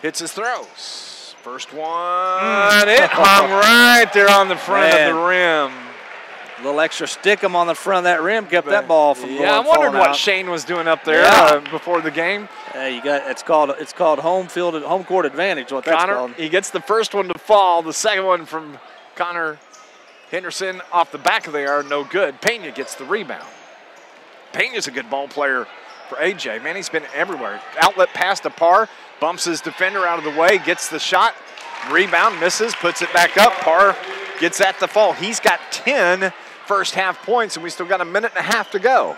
hits his throws. First one, it hung right there on the front of the rim. A little extra stick-em on the front of that rim kept that ball from going. Yeah, I wondered what out. Shane was doing up there before the game. Hey, it's called home court advantage. What that's called. He gets the first one to fall. The second one from Connor Henderson off the back of the arm, no good. Pena gets the rebound. Pena's a good ball player for AJ. Man, he's been everywhere. Outlet pass to Parr, bumps his defender out of the way, gets the shot, rebound, misses, puts it back up. Parr gets that to fall. He's got 10 first half points, and we still got a minute and a half to go.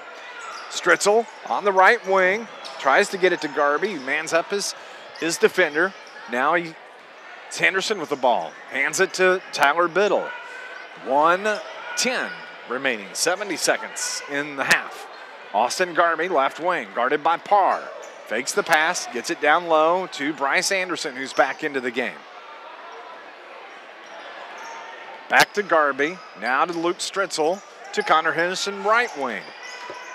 Stritzel on the right wing, tries to get it to Garby. He mans up his defender. Now it's Henderson with the ball. Hands it to Tyler Biddle. 1:10 remaining, 70 seconds in the half. Austin Garby, left wing, guarded by Parr. Fakes the pass, gets it down low to Bryce Anderson, who's back into the game. Back to Garby, now to Luke Stritzel, to Connor Henderson, right wing.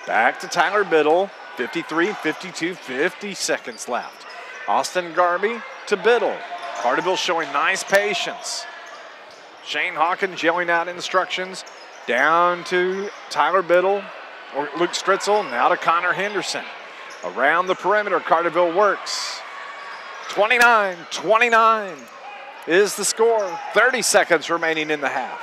Back to Tyler Biddle, 53, 52, 50 seconds left. Austin Garby to Biddle. Carterville showing nice patience. Shane Hawkins yelling out instructions. Down to Tyler Biddle, or Luke Stritzel, now to Connor Henderson. Around the perimeter, Carterville works. 29-29 is the score. 30 seconds remaining in the half.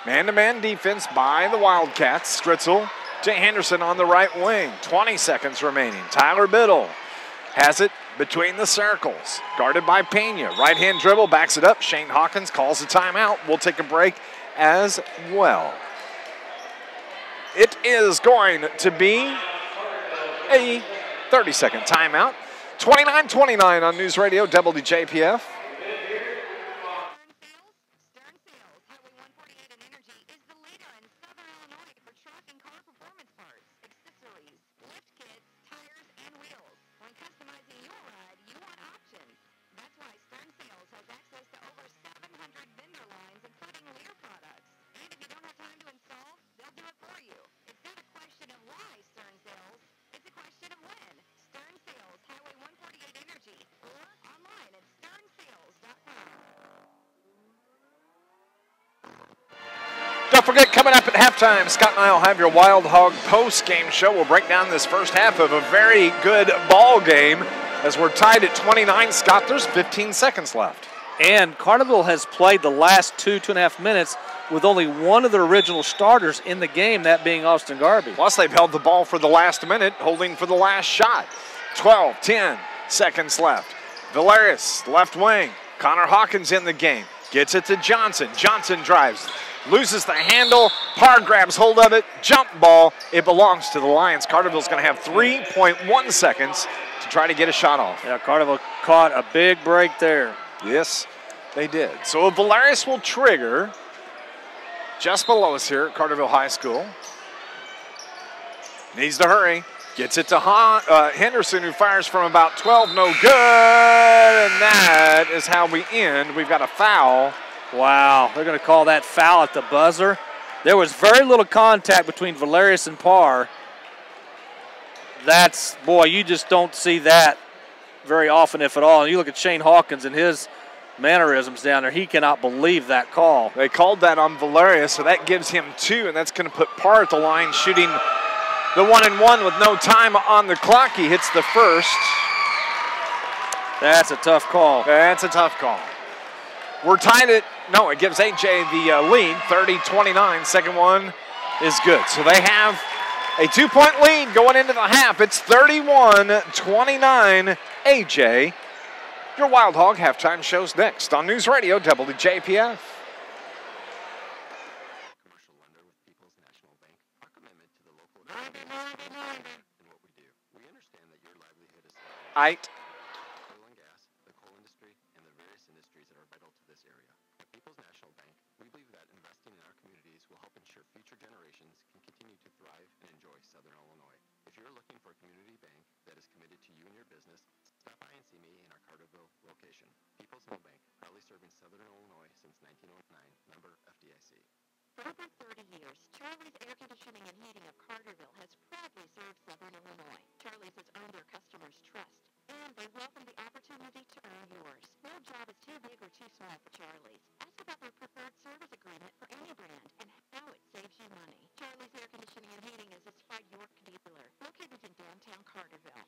Man-to-man defense by the Wildcats. Stritzel to Henderson on the right wing. 20 seconds remaining. Tyler Biddle has it between the circles. Guarded by Pena. Right-hand dribble, backs it up. Shane Hawkins calls a timeout. We'll take a break as well. It is going to be a 30-second timeout. 29-29 on News Radio WJPF. Don't forget, coming up at halftime, Scott and I will have your Wild Hog post-game show. We'll break down this first half of a very good ball game as we're tied at 29. Scott, there's 15 seconds left. And Carterville has played the last 2.5 minutes with only one of the original starters in the game, that being Austin Garvey. Plus, they've held the ball for the last minute, holding for the last shot. 10 seconds left. Valerius, left wing. Connor Hawkins in the game. Gets it to Johnson. Johnson drives. Loses the handle. Parr grabs hold of it. Jump ball. It belongs to the Lions. Carterville's going to have 3.1 seconds to try to get a shot off. Yeah, Carterville caught a big break there. Yes, they did. So Valerius will trigger just below us here at Carterville High School. Needs to hurry. Gets it to Henderson, who fires from about 12. No good. And that is how we end. We've got a foul. Wow, they're going to call that foul at the buzzer. There was very little contact between Valerius and Parr. That's, boy, you just don't see that very often, if at all. And you look at Shane Hawkins and his mannerisms down there. He cannot believe that call. They called that on Valerius, so that gives him 2, and that's going to put Parr at the line, shooting the 1-and-1 with no time on the clock. He hits the first. That's a tough call. That's a tough call. We're tied at, no, it gives AJ the lead, 30-29. Second one is good. So they have a 2-point lead going into the half. It's 31-29 AJ. Your Wild Hog halftime show's next on News Radio WJPF. Commercial lender with People's National Bank. Our commitment to the local economy and what we do. We understand that your livelihood is oil and gas, the coal industry, and the various industries that are vital to this area. At People's National Bank, we believe that investing in our communities will help ensure future generations can continue to thrive and enjoy Southern Illinois. If you're looking for a community bank that is committed to you and your business, stop by and see me in our Carterville location. People's National Bank, proudly serving Southern Illinois since 1909, member FDIC. For over 30 years, Charlie's Air Conditioning and Heating of Carterville has proudly served Southern Illinois. Charlie's has earned their customers' trust, and they welcome the opportunity to earn yours. No job is too big or too small for Charlie's. Ask about their preferred service agreement for any brand and how it saves you money. Charlie's Air Conditioning and Heating is a Spike York dealer located in downtown Carterville.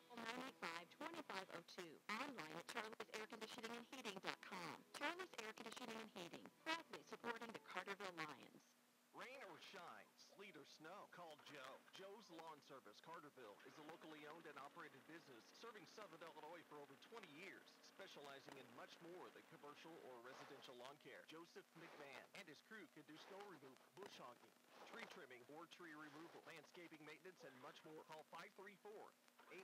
985-2502. Online at charliesairconditioningandheating.com. Charlie's Air Conditioning and Heating, proudly supporting the Carterville Lions. Rain or shine, sleet or snow, call Joe. Joe's Lawn Service, Carterville, is a locally owned and operated business serving Southern Illinois for over 20 years, specializing in much more than commercial or residential lawn care. Joseph McMahon and his crew can do snow removal, bush hogging, tree trimming or tree removal, landscaping maintenance, and much more. Call 534-8148.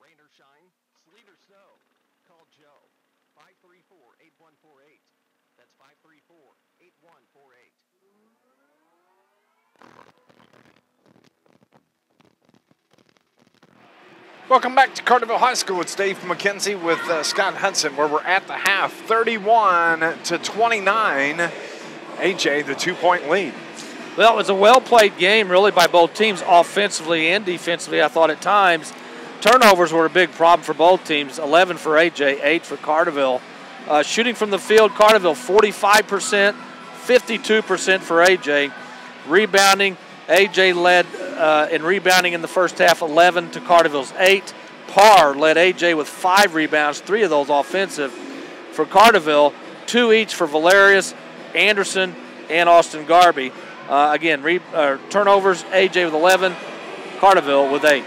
Rain or shine, sleet or snow, call Joe. 534-8148. That's 534-8148. Welcome back to Carterville High School. It's Dave McKenzie with Scott Hudson, where we're at the half, 31-29. AJ, the 2-point lead. Well, it was a well-played game, really, by both teams, offensively and defensively, I thought at times. Turnovers were a big problem for both teams, 11 for AJ, 8 for Carterville. Shooting from the field, Carterville 45%, 52% for AJ. Rebounding, AJ led in rebounding in the first half, 11 to Carterville's 8. Parr led AJ with 5 rebounds, 3 of those offensive. For Carterville, 2 each for Valerius, Anderson, and Austin Garvey. Again, turnovers, AJ with 11, Carterville with 8.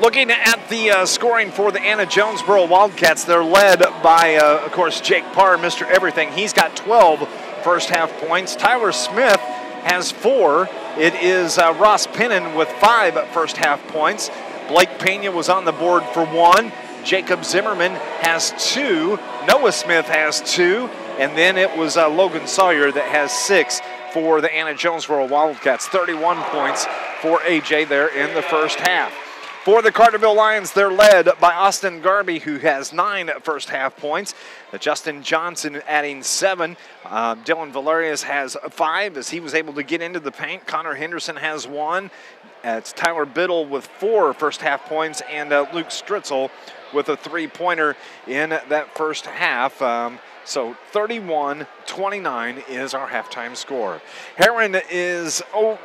Looking at the scoring for the Anna-Jonesboro Wildcats, they're led by, of course, Jake Parr, Mr. Everything. He's got 12 first-half points. Tyler Smith has 4. It is Ross Pennon with 5 first-half points. Blake Pena was on the board for 1. Jacob Zimmerman has 2. Noah Smith has 2. And then it was Logan Sawyer that has 6 for the Anna-Jonesboro Wildcats. 31 points for AJ there in the first half. For the Carterville Lions, they're led by Austin Garvey, who has 9 first-half points. Justin Johnson adding 7. Dylan Valerius has 5 as he was able to get into the paint. Connor Henderson has 1. It's Tyler Biddle with 4 first-half points, and Luke Stritzel with a 3-pointer in that first half. So 31-29 is our halftime score. Heron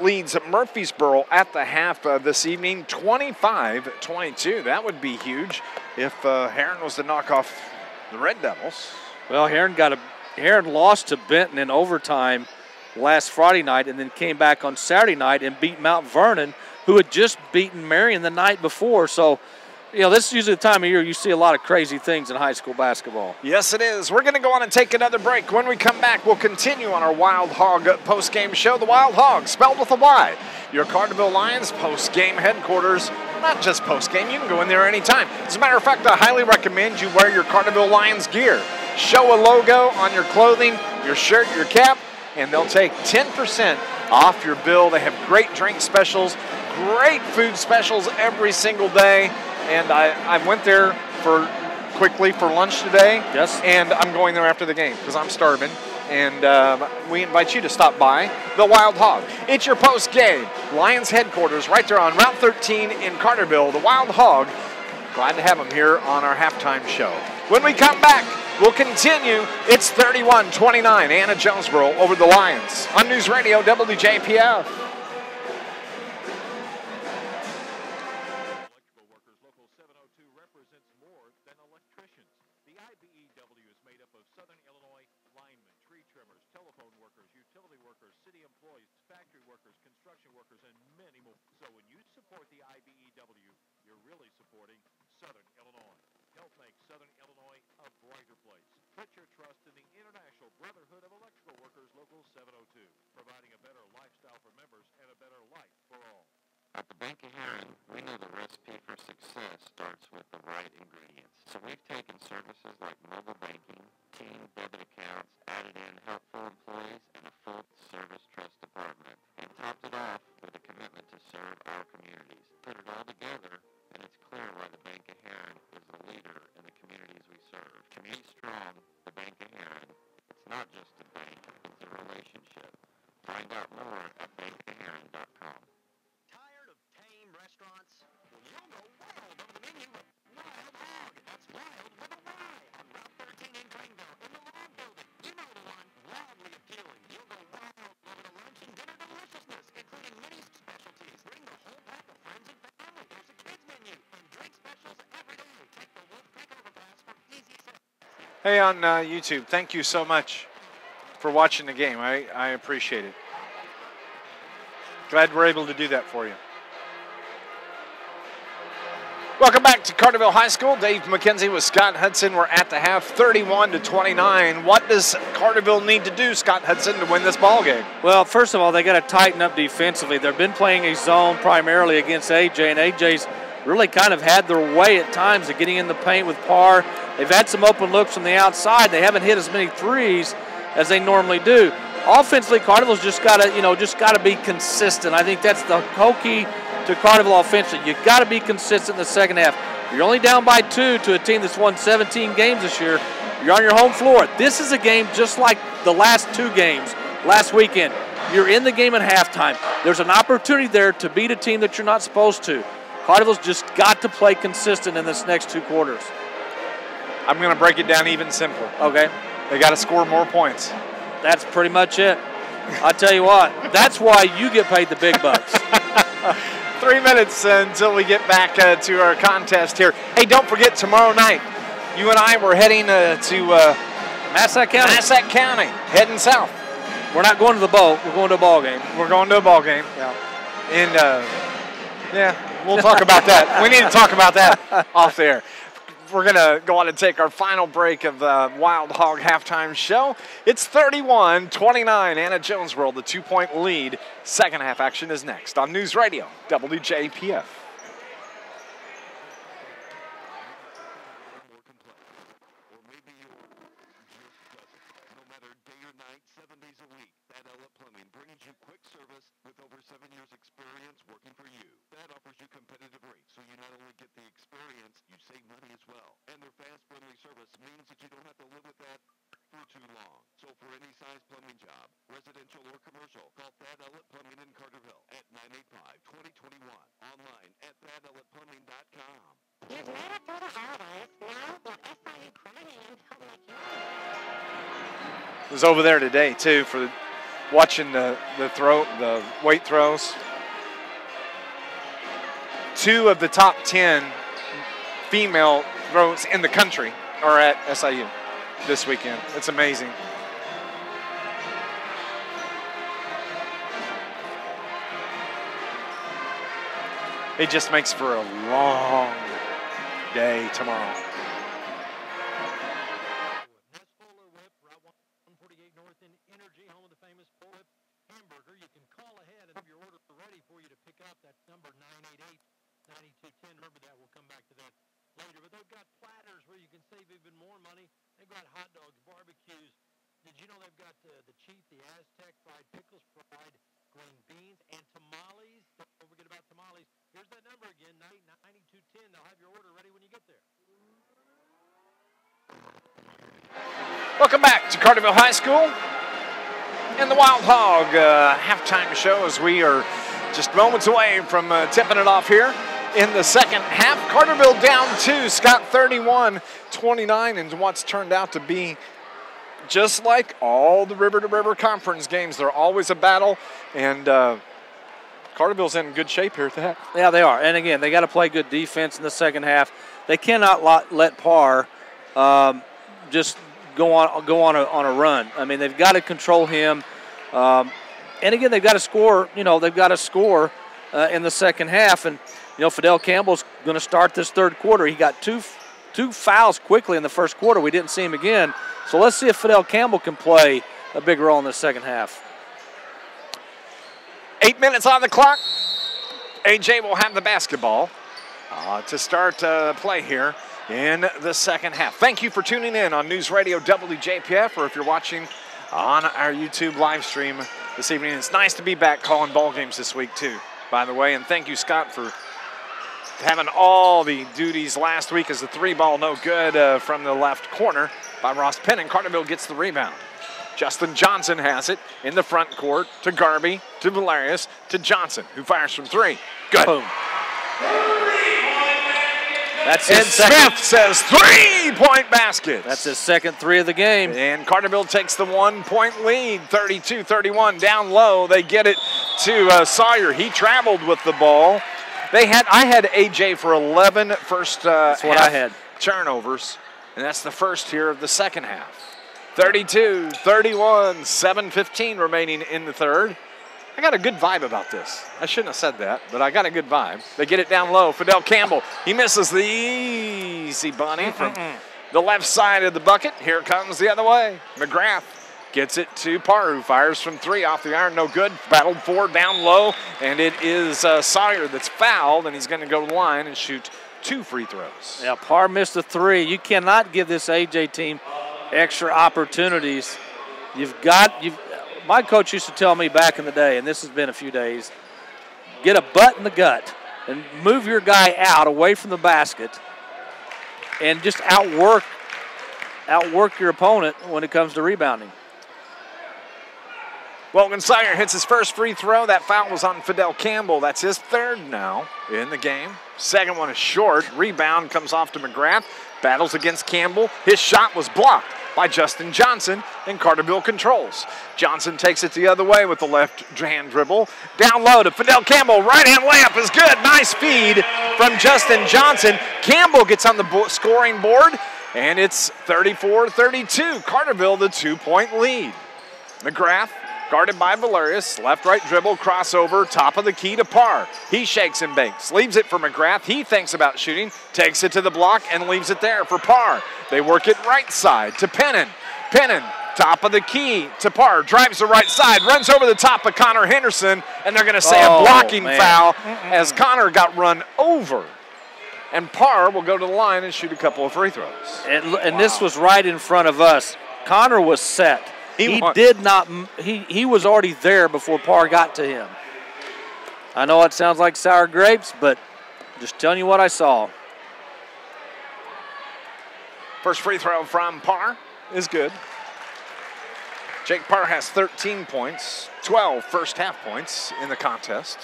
leads Murfreesboro at the half this evening, 25-22. That would be huge if Heron was to knock off the Red Devils. Well, Heron lost to Benton in overtime, last Friday night and then came back on Saturday night and beat Mount Vernon, who had just beaten Marion the night before. So, this is usually the time of year you see a lot of crazy things in high school basketball. Yes, it is. We're going to go on and take another break. When we come back, we'll continue on our Wild Hog post-game show. The Wild Hog, spelled with a Y. Your Carterville Lions post-game headquarters. Not just post-game. You can go in there anytime. As a matter of fact, I highly recommend you wear your Carterville Lions gear. Show a logo on your clothing, your shirt, your cap, and they'll take 10% off your bill. They have great drink specials, great food specials every single day. And I went there quickly for lunch today. Yes. And I'm going there after the game because I'm starving. And we invite you to stop by the Wild Hog. It's your post-game Lions headquarters right there on Route 13 in Carterville. The Wild Hog. Glad to have them here on our halftime show. When we come back, we'll continue. It's 31-29, Anna-Jonesboro over the Lions on News Radio WJPF. Put your trust in the International Brotherhood of Electrical Workers Local 702, providing a better lifestyle for members and a better life for all. At the Bank of Heron, we know the recipe for success starts with the right ingredients. So we've taken services like mobile banking, team debit accounts, added in helpful employees, and a full-service trust department, and topped it off with a commitment to serve our communities. Put it all together, and it's clear why the Bank of Heron is a leader in the communities we serve. Community strong, the Bank of Heron. It's not just a bank, it's a relationship. Find out more at bankofheron.com. Tired of tame restaurants? Well, you'll go wild over the menu with Wild Hog. That's wild with a Y on Route 13 in Greenville in the Log Building. You know the one. Wildly appealing. You'll go wild over the lunch and dinner deliciousness, including many specialties. Bring the whole pack of friends and family. There's a kids menu and drink specials every day. Take the Wolf Creek overpass for easy service. Hey, on YouTube, thank you so much for watching the game. I appreciate it. Glad we're able to do that for you. Welcome back to Carterville High School. Dave McKenzie with Scott Hudson. We're at the half, 31-29. What does Carterville need to do, Scott Hudson, to win this ball game? Well, first of all, they got to tighten up defensively. They've been playing a zone primarily against AJ, and AJ's really kind of had their way at times of getting in the paint with Parr. They've had some open looks from the outside. They haven't hit as many threes as they normally do. Offensively, Carterville's just got to be consistent. I think that's the whole key to Carterville offensively. You got to be consistent in the second half. You're only down by 2 to a team that's won 17 games this year. You're on your home floor. This is a game just like the last 2 games last weekend. You're in the game at halftime. There's an opportunity there to beat a team that you're not supposed to. Carterville's just got to play consistent in this next 2 quarters. I'm going to break it down even simpler. Okay. They got to score more points. That's pretty much it. I tell you what, that's why you get paid the big bucks. 3 minutes until we get back to our contest here. Hey, don't forget tomorrow night, you and I were heading to Massac County. Massac County, heading south. We're not going to the bowl. We're going to a ball game. We're going to a ball game. Yeah. And we'll talk about that. We need to talk about that off the air. We're going to go on and take our final break of the Wild Hog halftime show. It's 31-29, Anna-Jonesboro, the 2-point lead. Second half action is next on News Radio WJPF. With over 7 years experience working for you. That offers you competitive rates, so you not only get the experience, you save money as well. And their fast, friendly service means that you don't have to live with that for too long. So for any size plumbing job, residential or commercial, call Thad Ellett Plumbing in Carterville at 985-2021. Online at ThadEllettPlumbing.com. You've made it through the holidays. Now let SIU Credit Union help make you. Was over there today too for watching the weight throws. 2 of the top 10 female throws in the country are at SIU this weekend. It's amazing. It just makes for a long day tomorrow. That's Polar Whip, Route 148 North in Energy, home of the famous Polar Whip hamburger. You can call ahead and have your order ready for you to pick up. That's number 988-9210. Remember that. We'll come back to that later. But they've got platters where you can save even more money. They've got hot dogs, barbecues. Did you know they've got the Chief, the Aztec, fried pickles, fried green beans, and tamales? Don't forget about tamales. Here's that number again, 988-9210. They'll have your order ready when you get there. Welcome back to Carterville High School and the Wild Hog halftime show as we are just moments away from tipping it off here in the second half. Carterville down 2, Scott 31-29 in what's turned out to be just like all the river-to-river conference games. They're always a battle, and Carterville's in good shape here at that. Yeah, they are. And again, they got to play good defense in the second half. They cannot let Parr just go on a run. I mean, they've got to control him. And again, they've got to score. They've got to score in the second half. And Fidel Campbell's going to start this third quarter. He got two fouls quickly in the first quarter. We didn't see him again. So let's see if Fidel Campbell can play a big role in the second half. 8 minutes on the clock. AJ will have the basketball to start play here in the second half. Thank you for tuning in on News Radio WJPF, or if you're watching on our YouTube live stream this evening. It's nice to be back calling ball games this week too, by the way. And thank you, Scott, for having all the duties last week as the 3-ball no good from the left corner by Ross Penn, and Carterville gets the rebound. Justin Johnson has it in the front court to Garby, to Valerius, to Johnson, who fires from 3. Good. Boom. And Smith says 3-point basket. That's his second 3 of the game. And Carterville takes the 1-point lead, 32-31. Down low, they get it to Sawyer. He traveled with the ball. I had AJ for 11 first That's what I had. turnovers, and that's the first here of the second half. 32-31, 7:15 remaining in the third. I got a good vibe about this. I shouldn't have said that, but I got a good vibe. They get it down low. Fidel Campbell, he misses the easy bunny from the left side of the bucket. Here comes the other way. McGrath gets it to Parr, who fires from 3 off the iron. No good. Battled for down low, and it is Sawyer that's fouled, and he's going to go to the line and shoot 2 free throws. Yeah, Parr missed a 3. You cannot give this AJ team extra opportunities. My coach used to tell me back in the day, and this has been a few days, get a butt in the gut and move your guy out away from the basket and just outwork your opponent when it comes to rebounding. Logan Sawyer hits his first free throw. That foul was on Fidel Campbell. That's his 3rd now in the game. Second one is short. Rebound comes off to McGrath. Battles against Campbell. His shot was blocked by Justin Johnson, and Carterville controls. Johnson takes it the other way with the left hand dribble. Down low to Fidel Campbell. Right-hand layup is good. Nice feed from Justin Johnson. Campbell gets on the scoring board, and it's 34-32. Carterville the 2-point lead. McGrath guarded by Valerius. Left-right dribble, crossover, top of the key to Parr. He shakes and bakes, leaves it for McGrath. He thinks about shooting, takes it to the block, and leaves it there for Parr. They work it right side to Pennon. Pennon, top of the key to Parr, drives the right side, runs over the top of Connor Henderson, and they're going to say a blocking foul as Connor got run over. And Parr will go to the line and shoot a couple of free throws. And this was right in front of us. Connor was set. He was already there before Parr got to him. I know it sounds like sour grapes, but just telling you what I saw. First free throw from Parr is good. Jake Parr has 13 points, 12 first half points in the contest.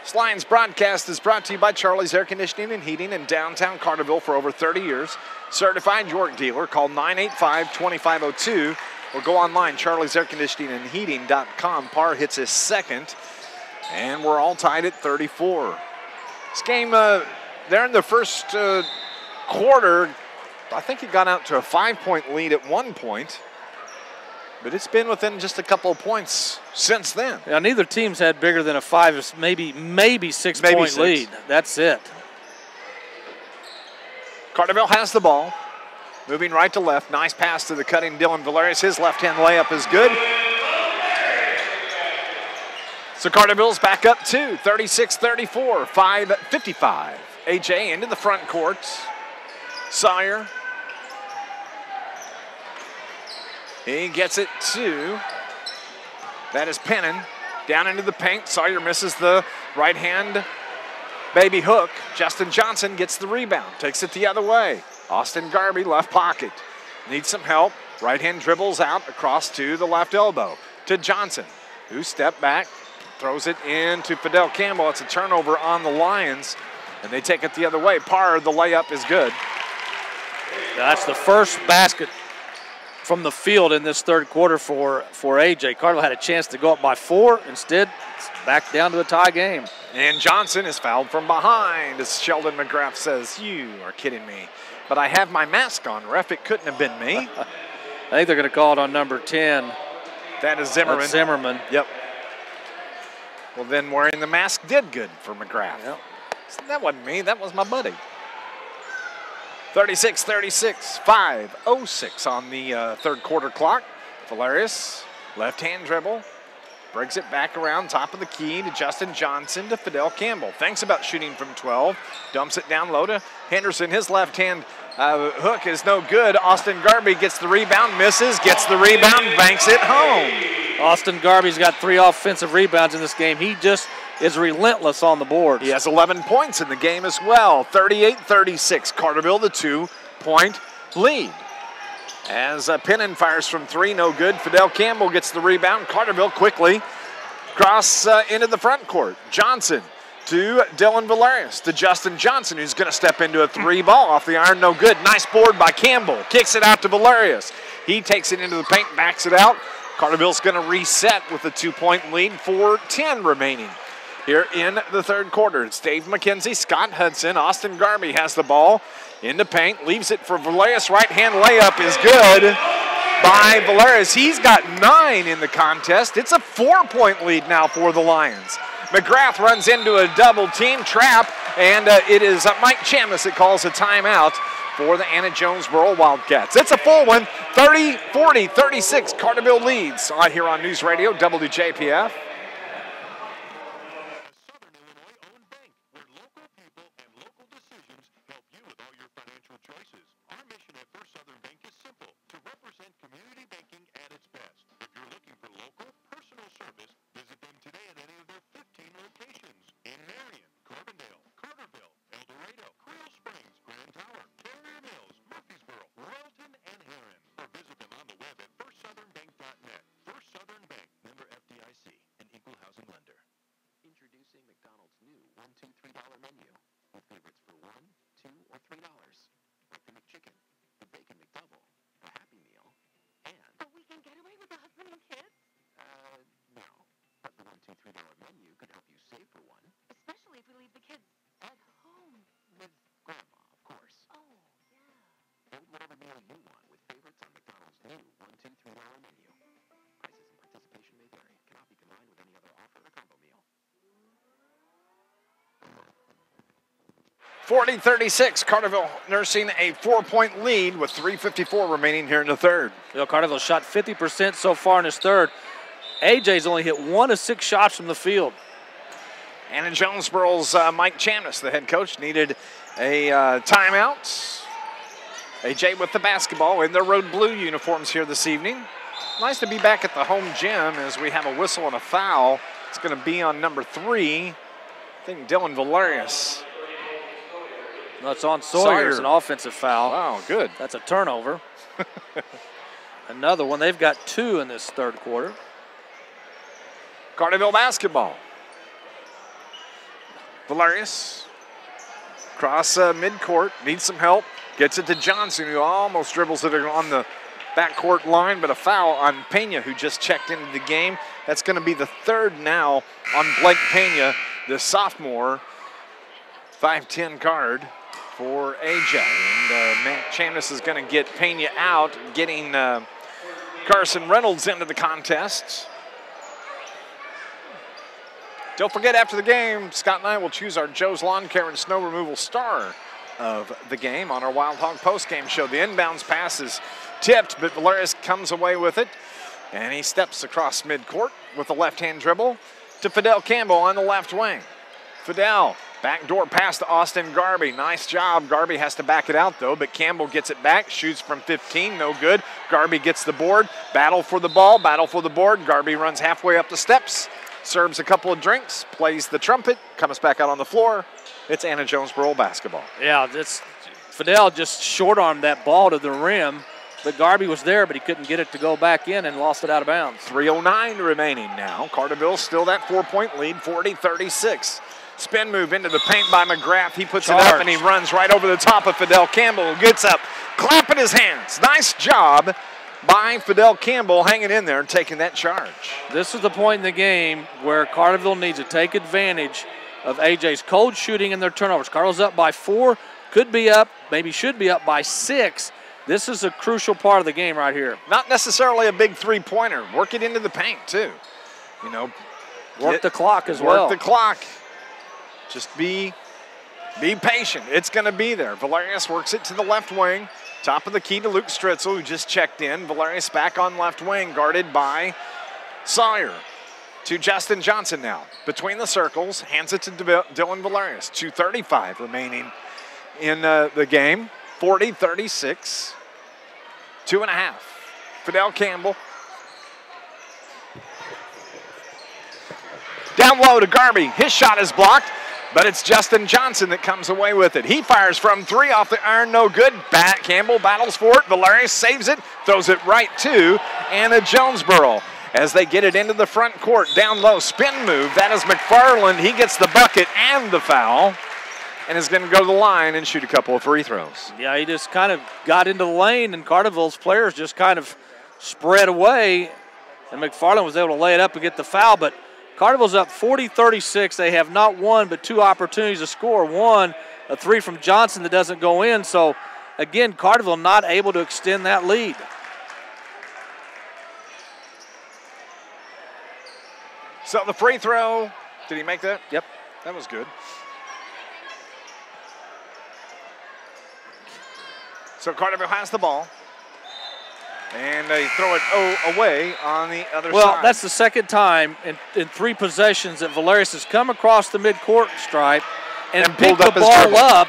This Lions broadcast is brought to you by Charlie's Air Conditioning and Heating in downtown Carterville for over 30 years. Certified York dealer. Call 985-2502 or go online, charliesairconditioningandheating.com. Parr hits his second, and we're all tied at 34. This game, there in the first quarter, I think it got out to a 5-point lead at one point. But it's been within just a couple of points since then. Yeah, neither team's had bigger than a 5, maybe 6 point lead. That's it. Carterville has the ball. Moving right to left. Nice pass to the cutting Dylan Valerius. His left-hand layup is good. So Carterville's back up 2, 36-34, 5:55. A.J. into the front court. Sawyer. He gets it to, that is Pennon. Down into the paint. Sawyer misses the right-hand baby hook. Justin Johnson gets the rebound. Takes it the other way. Austin Garby, left pocket. Needs some help. Right-hand dribbles out across to the left elbow. To Johnson, who stepped back. Throws it in to Fidel Campbell. It's a turnover on the Lions, and they take it the other way. Parr, the layup is good. That's the first basket from the field in this third quarter for A.J. Carterville had a chance to go up by 4. Instead, it's back down to a tie game. And Johnson is fouled from behind, as Sheldon McGrath says, "You are kidding me. But I have my mask on, ref. It couldn't have been me." I think they're going to call it on number 10. That is Zimmerman. That's Zimmerman. Yep. Well, then wearing the mask did good for McGrath. Yep. That wasn't me. That was my buddy. 36-36, 5:06 on the third quarter clock. Valerius, left-hand dribble, brings it back around top of the key to Justin Johnson to Fidel Campbell. Thinks about shooting from 12, dumps it down low to Henderson. His left-hand hook is no good. Austin Garby gets the rebound, misses, gets the rebound, banks it home. Austin Garby's got 3 offensive rebounds in this game. He just is relentless on the boards. He has 11 points in the game as well. 38-36, Carterville the 2-point lead. As Pennon fires from 3, no good. Fidel Campbell gets the rebound. Carterville quickly cross into the front court. Johnson to Dylan Valerius, to Justin Johnson, who's going to step into a 3 ball off the iron, no good. Nice board by Campbell. Kicks it out to Valerius. He takes it into the paint, backs it out. Carterville's going to reset with a 2-point lead, 4:10 remaining here in the third quarter. It's Dave McKenzie, Scott Hudson. Austin Garby has the ball in the paint, leaves it for Valerius. Right-hand layup is good by Valerius. He's got 9 in the contest. It's a 4-point lead now for the Lions. McGrath runs into a double team trap, and it is Mike Chambliss that calls a timeout for the Anna-Jonesboro Wildcats. It's a full one, 30-40-36. Carterville leads here on News Radio WJPF. (40-36), Carterville nursing a 4-point lead with 3:54 remaining here in the third. Carterville shot 50% so far in his third. AJ's only hit 1 of 6 shots from the field. Anna-Jonesboro's Mike Chambliss, the head coach, needed a timeout. AJ with the basketball in their road blue uniforms here this evening. Nice to be back at the home gym as we have a whistle and a foul. It's going to be on number 3, I think Dylan Valerius. No, it's on Sawyer. It's an offensive foul. Wow, good. That's a turnover. Another one. They've got 2 in this third quarter. Carterville basketball. Valerius cross midcourt, needs some help. Gets it to Johnson, who almost dribbles it on the backcourt line, but a foul on Pena, who just checked into the game. That's going to be the 3rd now on Blake Pena, the sophomore. 5'10" card for AJ. And Matt Chambliss is going to get Pena out, getting Carson Reynolds into the contest. Don't forget, after the game, Scott and I will choose our Joe's Lawn Care and Snow Removal star of the game on our Wild Hog postgame show. The inbounds pass is tipped, but Valerius comes away with it, and he steps across midcourt with a left-hand dribble to Fidel Campbell on the left wing. Fidel, backdoor pass to Austin Garby. Nice job. Garby has to back it out, though, but Campbell gets it back, shoots from 15, no good. Garby gets the board, battle for the ball, battle for the board. Garby runs halfway up the steps, serves a couple of drinks, plays the trumpet, comes back out on the floor. It's Anna-Jonesboro basketball. Yeah, Fidel just short-armed that ball to the rim, but Garby was there, but he couldn't get it to go back in and lost it out of bounds. 3:09 remaining now. Carterville still that 4-point lead, 40-36. Spin move into the paint by McGrath. He puts it up and he runs right over the top of Fidel Campbell, who gets up, clapping his hands. Nice job by Fidel Campbell hanging in there and taking that charge. This is the point in the game where Carterville needs to take advantage of AJ's cold shooting and their turnovers. Carterville's up by 4, could be up, maybe should be up by 6. This is a crucial part of the game right here. Not necessarily a big three-pointer. Work it into the paint, too. You know, work the clock as well. Work the clock. Just be patient. It's going to be there. Valerius works it to the left wing. Top of the key to Luke Stritzel, who just checked in. Valerius back on left wing, guarded by Sawyer. To Justin Johnson now. Between the circles, hands it to Dylan Valerius. 2:35 remaining in the game. 40-36. 2.5. Fidel Campbell. Down low to Garby. His shot is blocked, but it's Justin Johnson that comes away with it. He fires from 3 off the iron, no good. Campbell battles for it. Valerius saves it, throws it right to Anna-Jonesboro as they get it into the front court. Down low, spin move. That is McFarland. He gets the bucket and the foul and is going to go to the line and shoot a couple of free throws. Yeah, he just kind of got into the lane, and Carterville's players just kind of spread away, and McFarland was able to lay it up and get the foul, but Carterville's up 40-36. They have not one but 2 opportunities to score. One, a 3 from Johnson that doesn't go in. So, again, Carterville not able to extend that lead. So the free throw, did he make that? Yep. That was good. So Carterville has the ball. And they throw it away on the other side. Well, that's the second time in 3 possessions that Valerius has come across the midcourt stripe and picked the ball up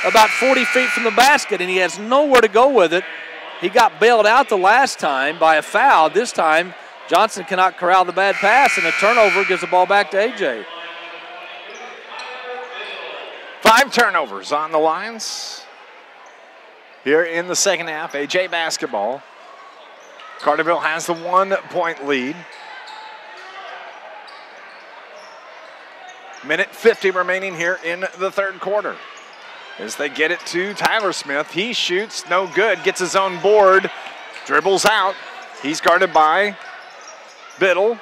about 40 feet from the basket, and he has nowhere to go with it. He got bailed out the last time by a foul. This time, Johnson cannot corral the bad pass, and a turnover gives the ball back to AJ. 5 turnovers on the lines here in the second half. AJ basketball. Carterville has the 1-point lead. Minute 50 remaining here in the third quarter. As they get it to Tyler Smith. He shoots, no good, gets his own board, dribbles out. He's guarded by Biddle.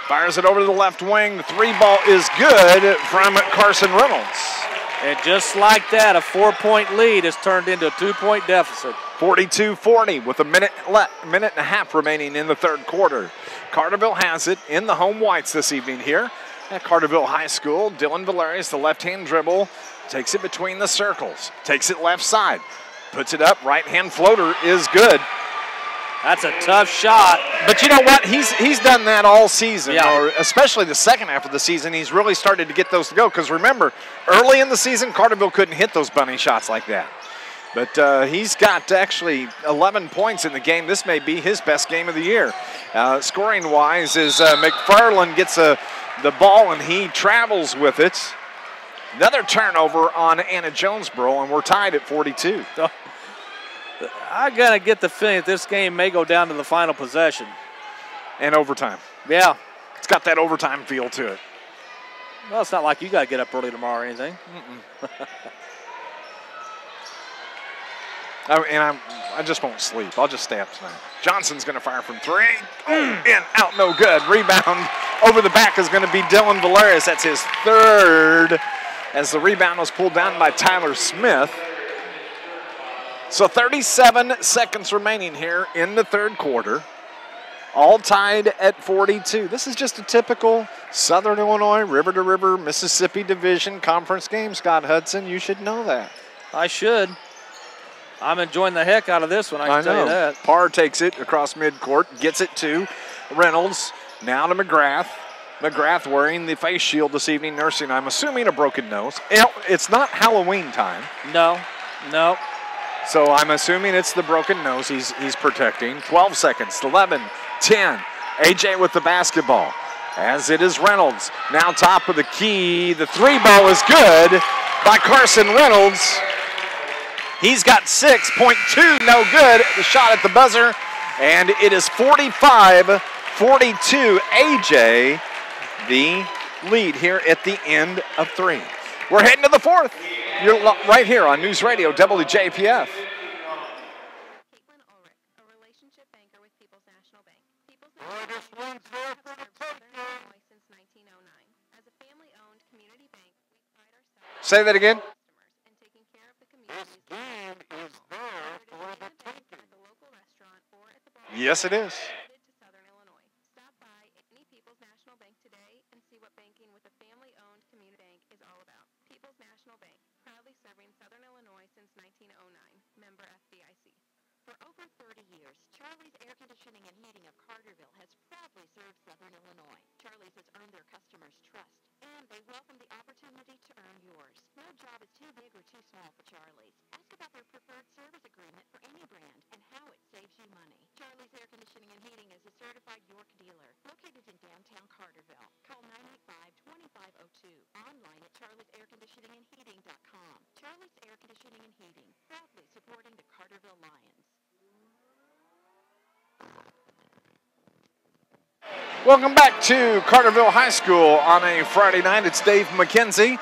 Fires it over to the left wing. The 3-ball is good from Carson Reynolds. And just like that, a 4-point lead has turned into a 2-point deficit. 42-40 with a minute and a half remaining in the third quarter. Carterville has it in the home whites this evening here at Carterville High School. Dylan Valerius, the left-hand dribble, takes it between the circles, takes it left side, puts it up, right-hand floater is good. That's a tough shot. But you know what? He's done that all season, or especially the second half of the season. He's really started to get those to go because remember, early in the season, Carterville couldn't hit those bunny shots like that. But he's got actually 11 points in the game. This may be his best game of the year. Scoring-wise, is McFarland gets the ball and he travels with it. Another turnover on Anna-Jonesboro, and we're tied at 42. I got to get the feeling that this game may go down to the final possession. And overtime. Yeah. It's got that overtime feel to it. Well, it's not like you got to get up early tomorrow or anything. I just won't sleep. I'll just stay up tonight. Johnson's going to fire from 3. In, out, no good. Rebound over the back is going to be Dylan Valerius. That's his 3rd as the rebound was pulled down by Tyler Smith. So 37 seconds remaining here in the third quarter. all tied at 42. This is just a typical Southern Illinois, river-to-river, Mississippi Division Conference game, Scott Hudson. You should know that. I should. I'm enjoying the heck out of this one, I can tell you that. Parr takes it across midcourt, gets it to Reynolds. Now to McGrath. McGrath wearing the face shield this evening, nursing, I'm assuming, a broken nose. It's not Halloween time. No. So I'm assuming it's the broken nose he's protecting. 12 seconds, 11, 10. AJ with the basketball. As it is Reynolds. Now top of the key. The three ball is good by Carson Reynolds. He's got 6.2, no good. The shot at the buzzer. And it is 45-42. AJ, the lead here at the end of 3. We're heading to the 4th. You're right here on News Radio WJPF. Say that again. Yes, it is. For over 30 years, Charlie's Air Conditioning and Heating of Carterville has proudly served Southern Illinois. Charlie's has earned their customers' trust, and they welcome the opportunity to earn yours. No job is too big or too small for Charlie's. Ask about their preferred service agreement for any brand and how it saves you money. Charlie's Air Conditioning and Heating is a certified York dealer located in downtown Carterville. Call 985-2502. Online at charliesairconditioningandheating.com. Charlie's Air Conditioning and Heating, proudly supporting the Carterville Lions. Welcome back to Carterville High School on a Friday night. It's Dave McKenzie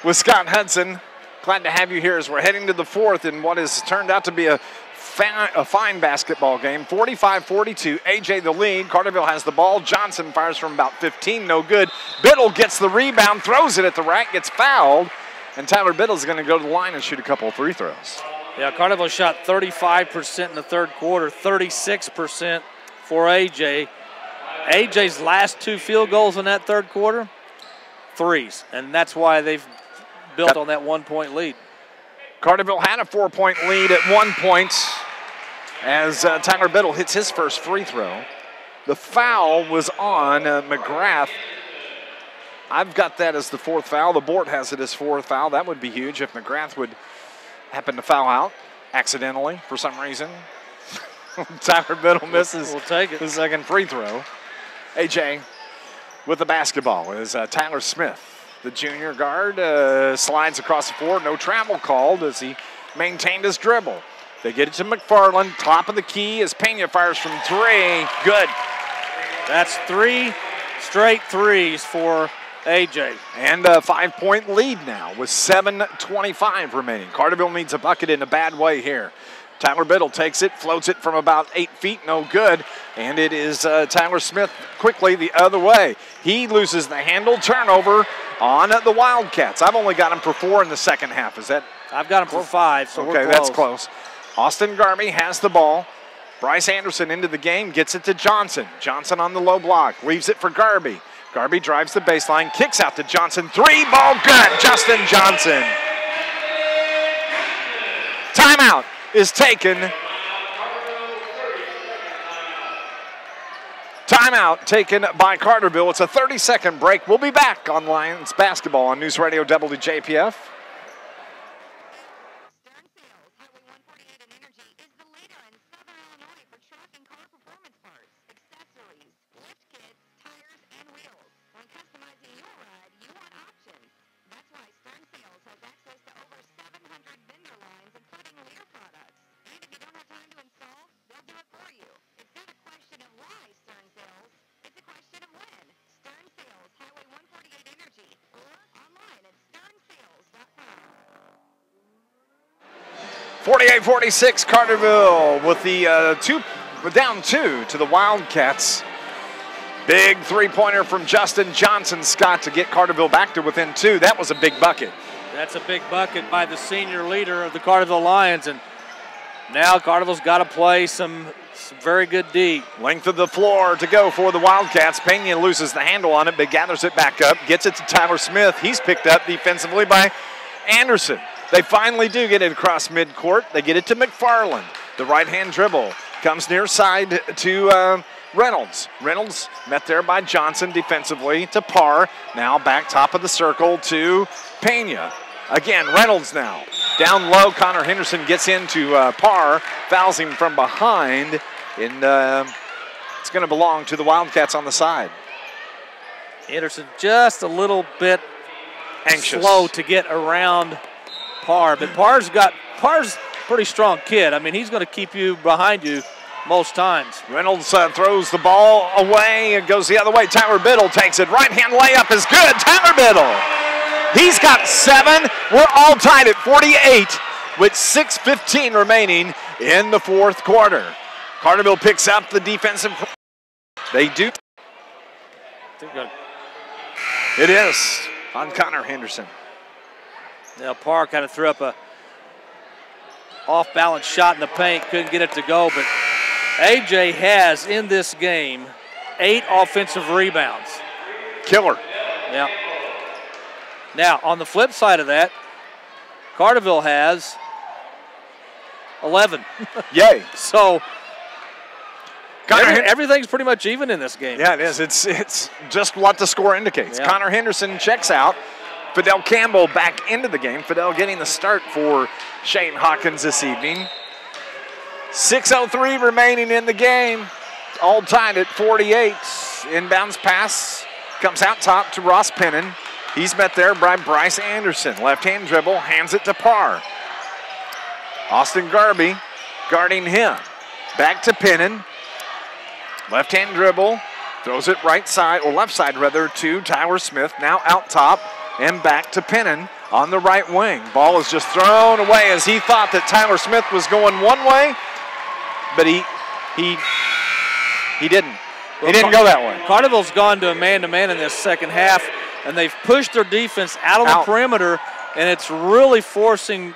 with Scott Hudson. Glad to have you here as we're heading to the 4th in what has turned out to be a fine basketball game. 45-42, AJ the lead. Carterville has the ball. Johnson fires from about 15, no good. Biddle gets the rebound, throws it at the rack, gets fouled, and Tyler Biddle's going to go to the line and shoot a couple of free throws. Yeah, Carterville shot 35% in the third quarter, 36% for AJ. AJ's last 2 field goals in that third quarter, threes, and that's why they've built on that 1-point lead. Carterville had a 4-point lead at one point as Tyler Biddle hits his first free throw. The foul was on McGrath. I've got that as the 4th foul. The board has it as 4th foul. That would be huge if McGrath would happen to foul out accidentally for some reason. Tyler Biddle misses we'll take it. The second free throw. AJ with the basketball is Tyler Smith. The junior guard slides across the floor. No travel called as he maintained his dribble. They get it to McFarland. Top of the key as Pena fires from 3. Good. That's 3 straight threes for AJ. And a 5-point lead now with 7:25 remaining. Carterville needs a bucket in a bad way here. Tyler Biddle takes it, floats it from about 8 feet, no good. And it is Tyler Smith quickly the other way. He loses the handle, turnover on the Wildcats. I've only got him for 4 in the second half. Is that? I've got him for 5, so okay, that's close. Austin Garvey has the ball. Bryce Anderson into the game, gets it to Johnson. Johnson on the low block, leaves it for Garvey. Garvey drives the baseline, kicks out to Johnson. 3 ball good, Justin Johnson. Timeout is taken. Timeout taken by Carterville. It's a 30-second break. We'll be back on Lions basketball on News Radio WJPF. question of when. Stern Sales, Highway 148 Energy, or online at sternsales.com. 48-46, Carterville with the down two to the Wildcats. Big three-pointer from Justin Johnson, Scott, to get Carterville back to within 2. That was a big bucket. That's a big bucket by the senior leader of the Carterville Lions. And Now Carterville's got to play some very good D. Length of the floor to go for the Wildcats. Pena loses the handle on it, but gathers it back up, gets it to Tyler Smith. He's picked up defensively by Anderson. They finally do get it across midcourt. They get it to McFarland. The right-hand dribble comes near side to Reynolds. Reynolds met there by Johnson defensively to Parr. Now back top of the circle to Pena. Again, Reynolds now. Down low, Connor Henderson gets into Parr, fouls him from behind, and it's going to belong to the Wildcats on the side. Henderson just a little bit Anxious. slow to get around Parr, but Parr's a pretty strong kid. I mean, he's going to keep you behind you most times. Reynolds throws the ball away and goes the other way. Tyler Biddle takes it. Right-hand layup is good. Tyler Biddle. He's got 7. We're all tied at 48 with 6:15 remaining in the fourth quarter. Carterville picks up the defensive. They do. It is on Connor Henderson. Now Parr kind of threw up a off-balance shot in the paint, couldn't get it to go, but AJ has in this game 8 offensive rebounds. Killer. Yeah. Now, on the flip side of that, Carterville has 11. Yay. So everything's pretty much even in this game. Yeah, it is. It's just what the score indicates. Yeah. Connor Henderson checks out. Fidel Campbell back into the game. Fidel getting the start for Shane Hawkins this evening. 6:03 remaining in the game. All tied at 48. Inbounds pass comes out top to Ross Pennon. He's met there by Bryce Anderson. Left-hand dribble, hands it to Parr. Austin Garby guarding him. Back to Pennon. Left-hand dribble, throws it right side, or left side rather, to Tyler Smith. Now out top and back to Pennon on the right wing. Ball is just thrown away as he thought that Tyler Smith was going one way, but he didn't. He didn't go that way. Carterville's gone to a man-to-man in this second half, and they've pushed their defense out of the perimeter, and it's really forcing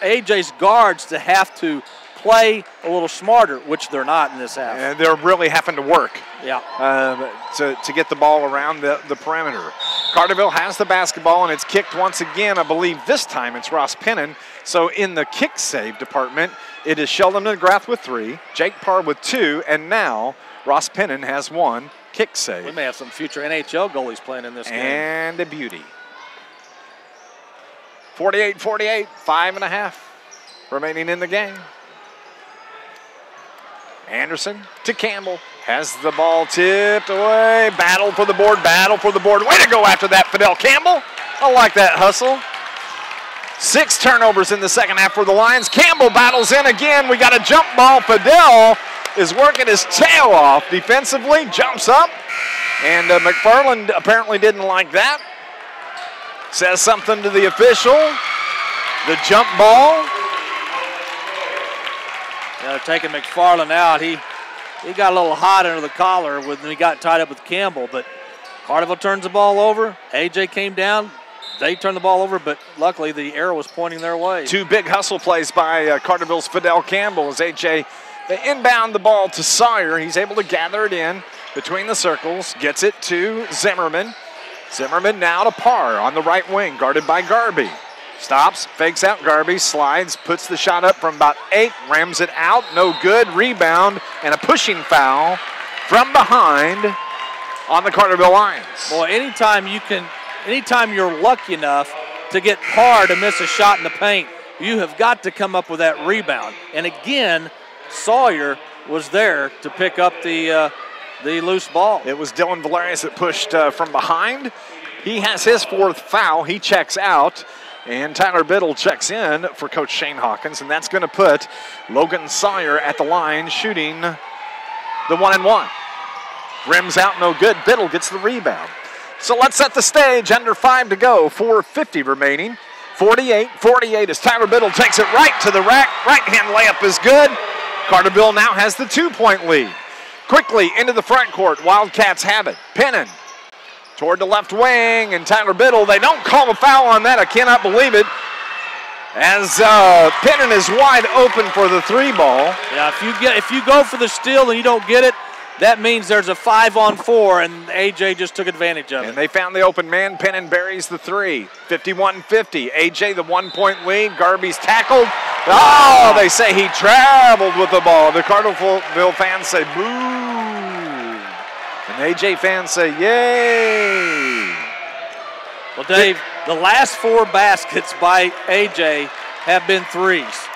AJ's guards to have to play a little smarter, which they're not in this half. And they're really having to work to get the ball around the perimeter. Carterville has the basketball, and it's kicked once again. I believe this time it's Ross Pennon. So in the kick save department, it is Sheldon McGrath with 3, Jake Parr with 2, and now Ross Pennon has 1 kick save. We may have some future NHL goalies playing in this game. And a beauty. 48-48, 5.5 remaining in the game. Anderson to Campbell. Has the ball tipped away. Battle for the board, battle for the board. Way to go after that, Fidel Campbell. I like that hustle. 6 turnovers in the second half for the Lions. Campbell battles in again. We got a jump ball. Fidel is working his tail off defensively. Jumps up. And McFarland apparently didn't like that. Says something to the official. The jump ball. They're taking McFarland out. He got a little hot under the collar when he got tied up with Campbell, but Carterville turns the ball over. AJ came down. They turned the ball over, but luckily the arrow was pointing their way. 2 big hustle plays by Carterville's Fidel Campbell as AJ they inbound the ball to Sawyer. He's able to gather it in between the circles, gets it to Zimmerman. Zimmerman now to Parr on the right wing, guarded by Garby. Stops, fakes out Garby, slides, puts the shot up from about 8, rams it out, no good, rebound, and a pushing foul from behind on the Carterville Lions. Boy, anytime you're lucky enough to get Parr to miss a shot in the paint, you have got to come up with that rebound. And again, Sawyer was there to pick up the loose ball. It was Dylan Valerius that pushed from behind. He has his 4th foul. He checks out. And Tyler Biddle checks in for Coach Shane Hawkins, and that's going to put Logan Sawyer at the line shooting the 1-and-1. Rims out, no good. Biddle gets the rebound. So let's set the stage. Under 5 to go. 4:50 remaining. 48-48 as Tyler Biddle takes it right to the rack. Right-hand layup is good. Carterville now has the 2-point lead. Quickly into the front court. Wildcats have it. Pennon toward the left wing, and Tyler Biddle, they don't call a foul on that. I cannot believe it. as Pinnon is wide open for the 3 ball. Yeah, if you go for the steal and you don't get it, that means there's a 5-on-4, and A.J. just took advantage of it. And they found the open man. Pinnon buries the 3. 51-50. A.J. the 1-point lead. Garby's tackled. Oh, they say he traveled with the ball. The Carterville fans say boo. And A.J. fans say yay. Well, Dave, the last 4 baskets by A.J. have been 3s.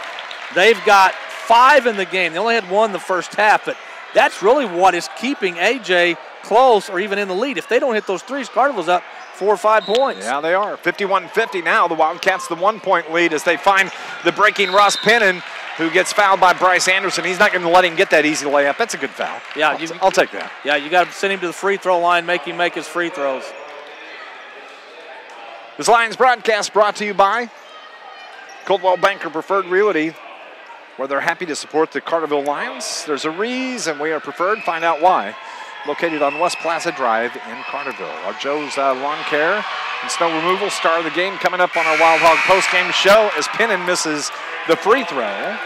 They've got 5 in the game. They only had 1 the first half, but that's really what is keeping A.J. close or even in the lead. If they don't hit those 3s, Carterville's up 4 or 5 points. Yeah, they are. 51-50 now. The Wildcats the 1-point lead as they find the breaking Ross Pinnon, who gets fouled by Bryce Anderson. He's not going to let him get that easy layup. That's a good foul. Yeah, I'll take that. Yeah, you got to send him to the free throw line, make him make his free throws. This Lions broadcast brought to you by Coldwell Banker Preferred Realty, where they're happy to support the Carterville Lions. There's a reason we are preferred. Find out why. Located on West Plaza Drive in Carterville. Our Joe's Lawn Care and Snow Removal, star of the game, coming up on our Wild Hog postgame show as Pinnon misses the free throw.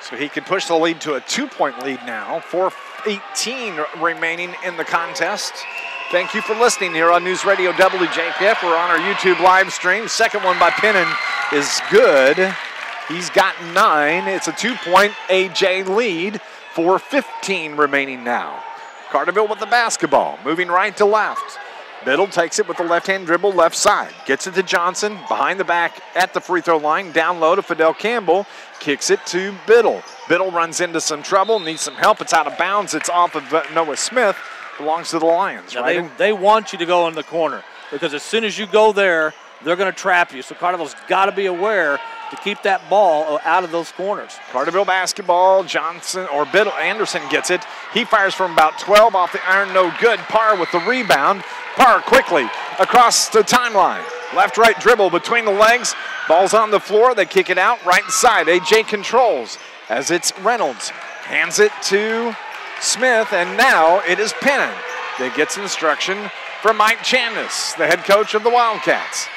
So he could push the lead to a 2-point lead now. 4:18 remaining in the contest. Thank you for listening here on News Radio WJPF. We're on our YouTube live stream. Second one by Pinnon is good. He's got 9. It's a 2-point A.J. lead. 4:15 remaining now. Carterville with the basketball, moving right to left. Biddle takes it with the left-hand dribble, left side. Gets it to Johnson, behind the back at the free throw line. Down low to Fidel Campbell. Kicks it to Biddle. Biddle runs into some trouble, needs some help. It's out of bounds. It's off of Noah Smith. Belongs to the Lions, now right? They want you to go in the corner because as soon as you go there, they're going to trap you. So Carterville's got to be aware to keep that ball out of those corners. Carterville basketball. Johnson or Biddle. Anderson gets it. He fires from about 12 off the iron. No good. Parr with the rebound. Parr quickly across the timeline. Left-right dribble between the legs. Ball's on the floor. They kick it out right side. A.J. controls as it's Reynolds. Hands it to Smith, and now it is Pinnon that gets instruction from Mike Chandness, the head coach of the Wildcats.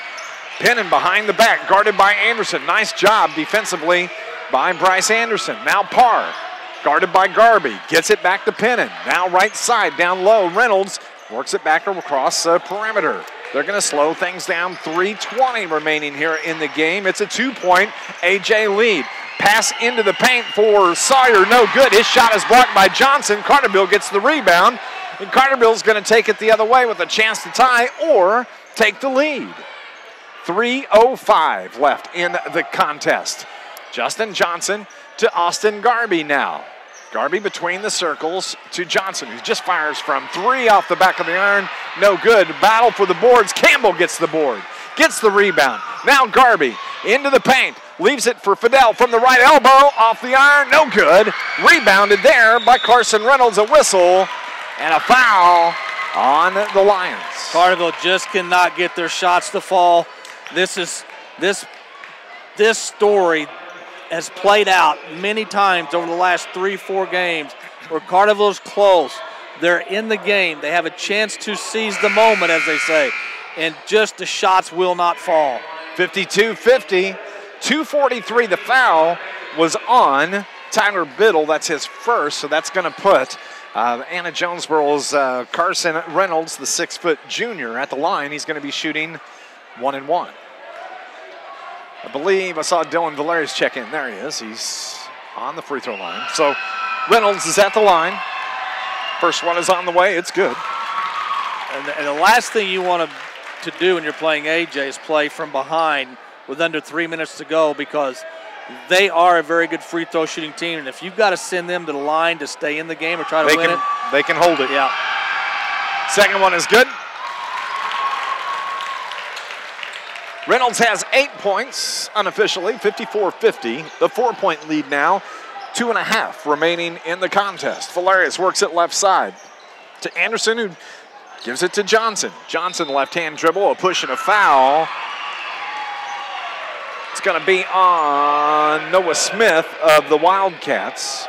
Pinnon behind the back, guarded by Anderson. Nice job defensively by Bryce Anderson. Now Parr, guarded by Garby. Gets it back to Pinnon. Now right side, down low. Reynolds works it back across the perimeter. They're going to slow things down. 3:20 remaining here in the game. It's a 2-point A.J. lead. Pass into the paint for Sawyer. No good. His shot is blocked by Johnson. Carterville gets the rebound. And Carterville's going to take it the other way with a chance to tie or take the lead. 3:05 left in the contest. Justin Johnson to Austin Garby now. Garby between the circles to Johnson, who just fires from 3 off the back of the iron. No good. Battle for the boards. Campbell gets the board. Gets the rebound. Now Garby into the paint. Leaves it for Fidel from the right elbow. Off the iron. No good. Rebounded there by Carson Reynolds. A whistle and a foul on the Lions. Carterville just cannot get their shots to fall. This story has played out many times over the last 3-4 games where Carterville's close. They're in the game. They have a chance to seize the moment, as they say, and just the shots will not fall. 52-50, 2:43. The foul was on Tyler Biddle. That's his first, so that's going to put Anna-Jonesboro's Carson Reynolds, the 6-foot junior, at the line. He's going to be shooting 1-1. I believe I saw Dylan Valerius check in. There he is. He's on the free throw line. So Reynolds is at the line. First one is on the way. It's good. And the last thing you want to do when you're playing A.J. is play from behind with under 3 minutes to go because they are a very good free throw shooting team. And if you've got to send them to the line to stay in the game or try to win it. They can hold it. Yeah. Second one is good. Reynolds has 8 points unofficially, 54-50. The 4-point lead now, 2.5 remaining in the contest. Valerius works it left side to Anderson, who gives it to Johnson. Johnson left-hand dribble, a push and a foul. It's going to be on Noah Smith of the Wildcats,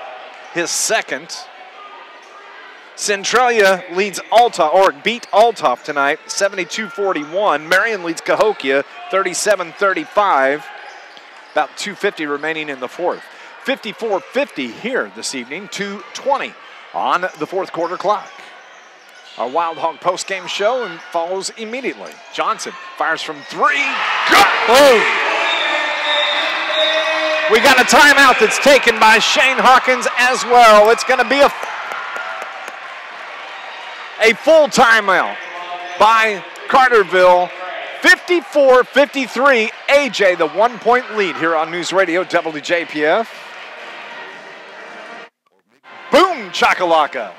his second. Centralia leads beat Althoff tonight, 72-41. Marion leads Cahokia, 37-35. About 2:50 remaining in the fourth. 54-50 here this evening, 2:20 on the fourth quarter clock. Our Wild Hog post-game show and follows immediately. Johnson fires from three. Boom! We got a timeout that's taken by Shane Hawkins as well. It's going to be a full timeout by Carterville. 54-53. AJ, the 1-point lead here on News Radio WJPF. Boom, chakalaka.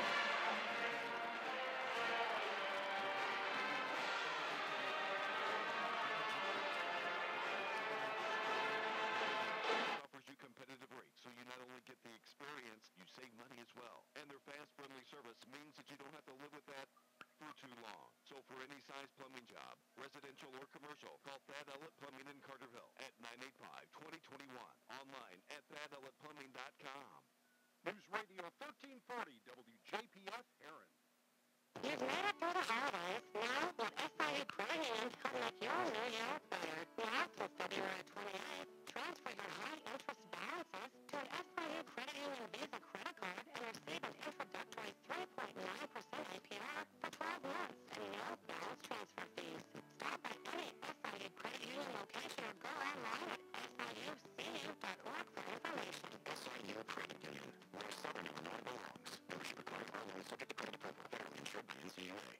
Offers you competitive rates, so you not only get the experience, you save money as well. And their fast, friendly service means that you don't have to live with that for too long. So for any size plumbing job, residential or commercial, call Thad Ellett Plumbing in Carterville at 985-2021. Online at ThadEllettPlumbing.com. News Radio 1340 WJPF Aaron. You've made it through the holidays. Now, let SIU Credit Union help make your new year better. Now, till February 28th, transfer your high-interest balances to an SIU Credit Union Visa credit card and receive an introductory 3.9% APR for 12 months and no balance transfer fees. Stop by any SIU Credit Union location or go online at siucu.org for information. SIU Credit Union, where Southern Illinois belongs. Membership required by law, subject to credit approval, federally insured by NCUA.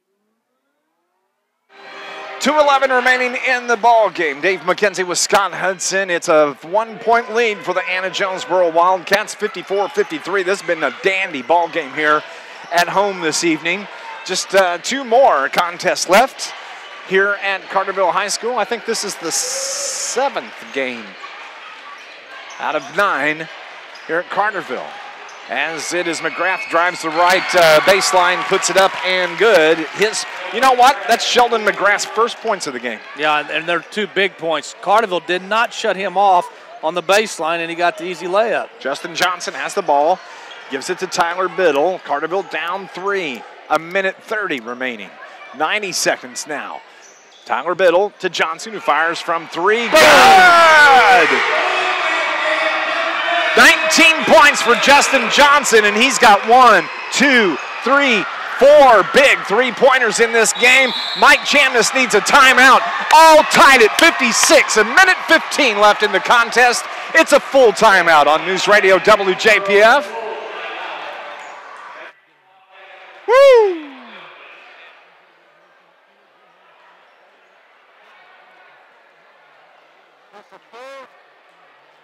2:11 remaining in the ball game. Dave McKenzie with Scott Hudson. It's a 1-point lead for the Anna-Jonesboro Wildcats, 54-53. This has been a dandy ball game here at home this evening. Just two more contests left here at Carterville High School. I think this is the 7th game out of 9 here at Carterville. As it is McGrath drives the right baseline, puts it up and good. You know what? That's Sheldon McGrath's first points of the game. Yeah, and they're 2 big points. Carterville did not shut him off on the baseline, and he got the easy layup. Justin Johnson has the ball, gives it to Tyler Biddle. Carterville down 3, 1:30 remaining. 90 seconds now. Tyler Biddle to Johnson, who fires from 3. Good! 19 points for Justin Johnson, and he's got 1, 2, 3, 4 big three-pointers in this game. Mike Chamness needs a timeout. All tied at 56, 1:15 left in the contest. It's a full timeout on News Radio WJPF. Woo!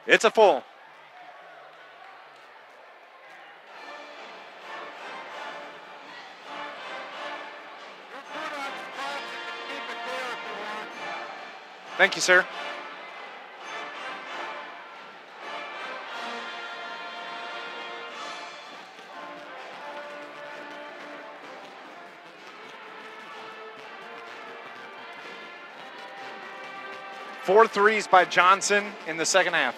It's a full. Thank you, sir. Four threes by Johnson in the second half.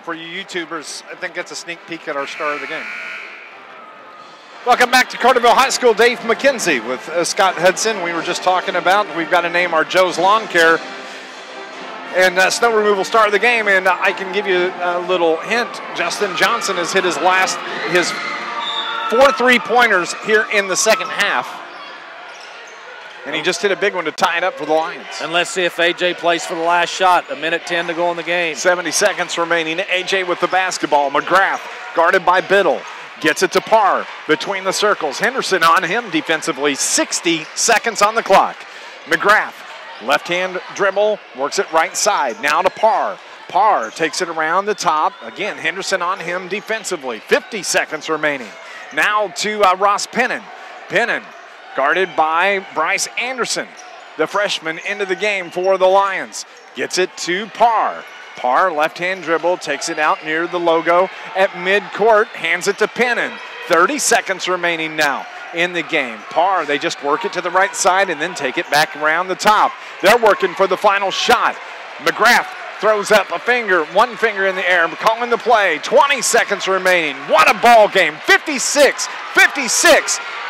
For you YouTubers, I think that's a sneak peek at our star of the game. Welcome back to Carterville High School. Dave McKenzie with Scott Hudson. We were just talking about, we've got to name our Joe's Lawn Care and snow removal star of the game, and I can give you a little hint. Justin Johnson has hit his 4 3-pointers here in the second half. And he just hit a big one to tie it up for the Lions. And let's see if AJ plays for the last shot. 1:10 to go in the game. 70 seconds remaining. AJ with the basketball. McGrath guarded by Biddle. Gets it to Parr between the circles. Henderson on him defensively. 60 seconds on the clock. McGrath, left-hand dribble, works it right side. Now to Parr. Parr takes it around the top. Again, Henderson on him defensively. 50 seconds remaining. Now to Ross Pennon. Pennon guarded by Bryce Anderson, the freshman, into the game for the Lions. Gets it to Parr. Parr, left-hand dribble, takes it out near the logo at midcourt, hands it to Pennon. 30 seconds remaining now in the game. Parr, they just work it to the right side and then take it back around the top. They're working for the final shot. McGrath throws up a finger, one finger in the air, calling the play. 20 seconds remaining. What a ball game. 56,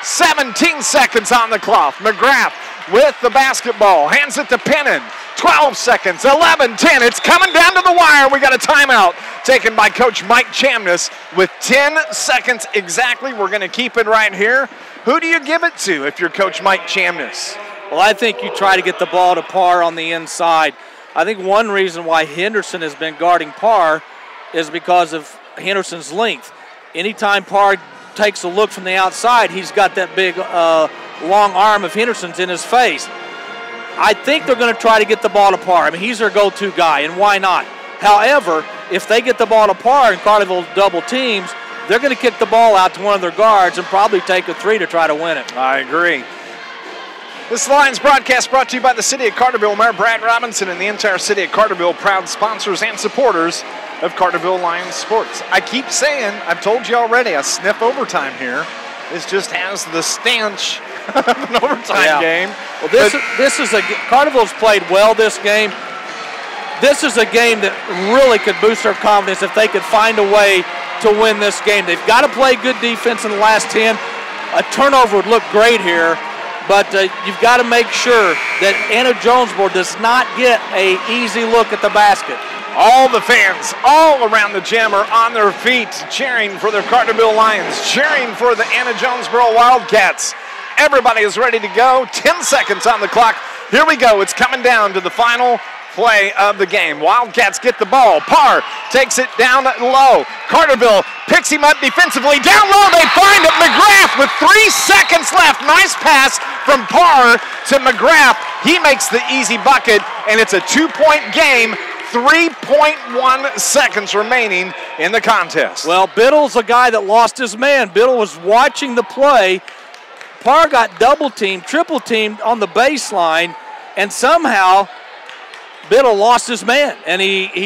17 seconds on the clock. McGrath with the basketball, hands it to Pennon. 12 seconds, 11, 10. It's coming down to the wire. We got a timeout taken by Coach Mike Chamness with 10 seconds exactly. We're going to keep it right here. Who do you give it to if you're Coach Mike Chamness? Well, I think you try to get the ball to Parr on the inside. I think one reason why Henderson has been guarding Parr is because of Henderson's length. Anytime Parr takes a look from the outside, he's got that big long arm of Henderson's in his face. I think they're going to try to get the ball to Parr. I mean, he's their go-to guy, and why not? However, if they get the ball to Parr and Carterville double teams, they're going to kick the ball out to one of their guards and probably take a three to try to win it. I agree. This Lions broadcast brought to you by the City of Carterville. Mayor Brad Robinson and the entire City of Carterville, proud sponsors and supporters of Carterville Lions sports. I keep saying, I've told you already, I sniff overtime here. This just has the stench of an overtime game. Well, this is Carterville's played well this game. This is a game that really could boost their confidence if they could find a way to win this game. They've got to play good defense in the last 10. A turnover would look great here. But you've got to make sure that Anna-Jonesboro does not get an easy look at the basket. All the fans all around the gym are on their feet cheering for the Carterville Lions, cheering for the Anna-Jonesboro Wildcats. Everybody is ready to go. 10 seconds on the clock. Here we go. It's coming down to the final play of the game. Wildcats get the ball. Parr takes it down low. Carterville picks him up defensively. Down low, they find it. McGrath with 3 seconds left. Nice pass from Parr to McGrath. He makes the easy bucket, and it's a 2-point game. 3.1 seconds remaining in the contest. Well, Biddle's a guy that lost his man. Biddle was watching the play. Parr got double-teamed, triple-teamed on the baseline, and somehow Biddle lost his man, and he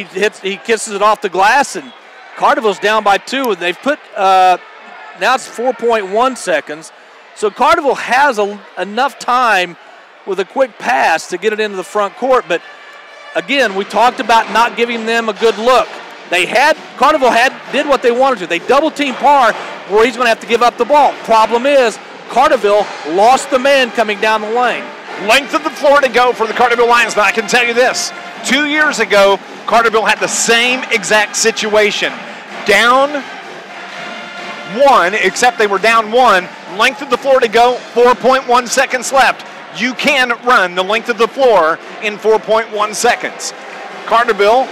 kisses it off the glass, and Carterville's down by 2. And they've put now it's 4.1 seconds, so Carterville has enough time with a quick pass to get it into the front court. But again, we talked about not giving them a good look. Carterville did what they wanted to. They double-teamed Parr where he's going to have to give up the ball. Problem is, Carterville lost the man coming down the lane. Length of the floor to go for the Carterville Lions. Now, I can tell you this. 2 years ago, Carterville had the same exact situation. Down 1, except they were down 1. Length of the floor to go, 4.1 seconds left. You can run the length of the floor in 4.1 seconds. Carterville,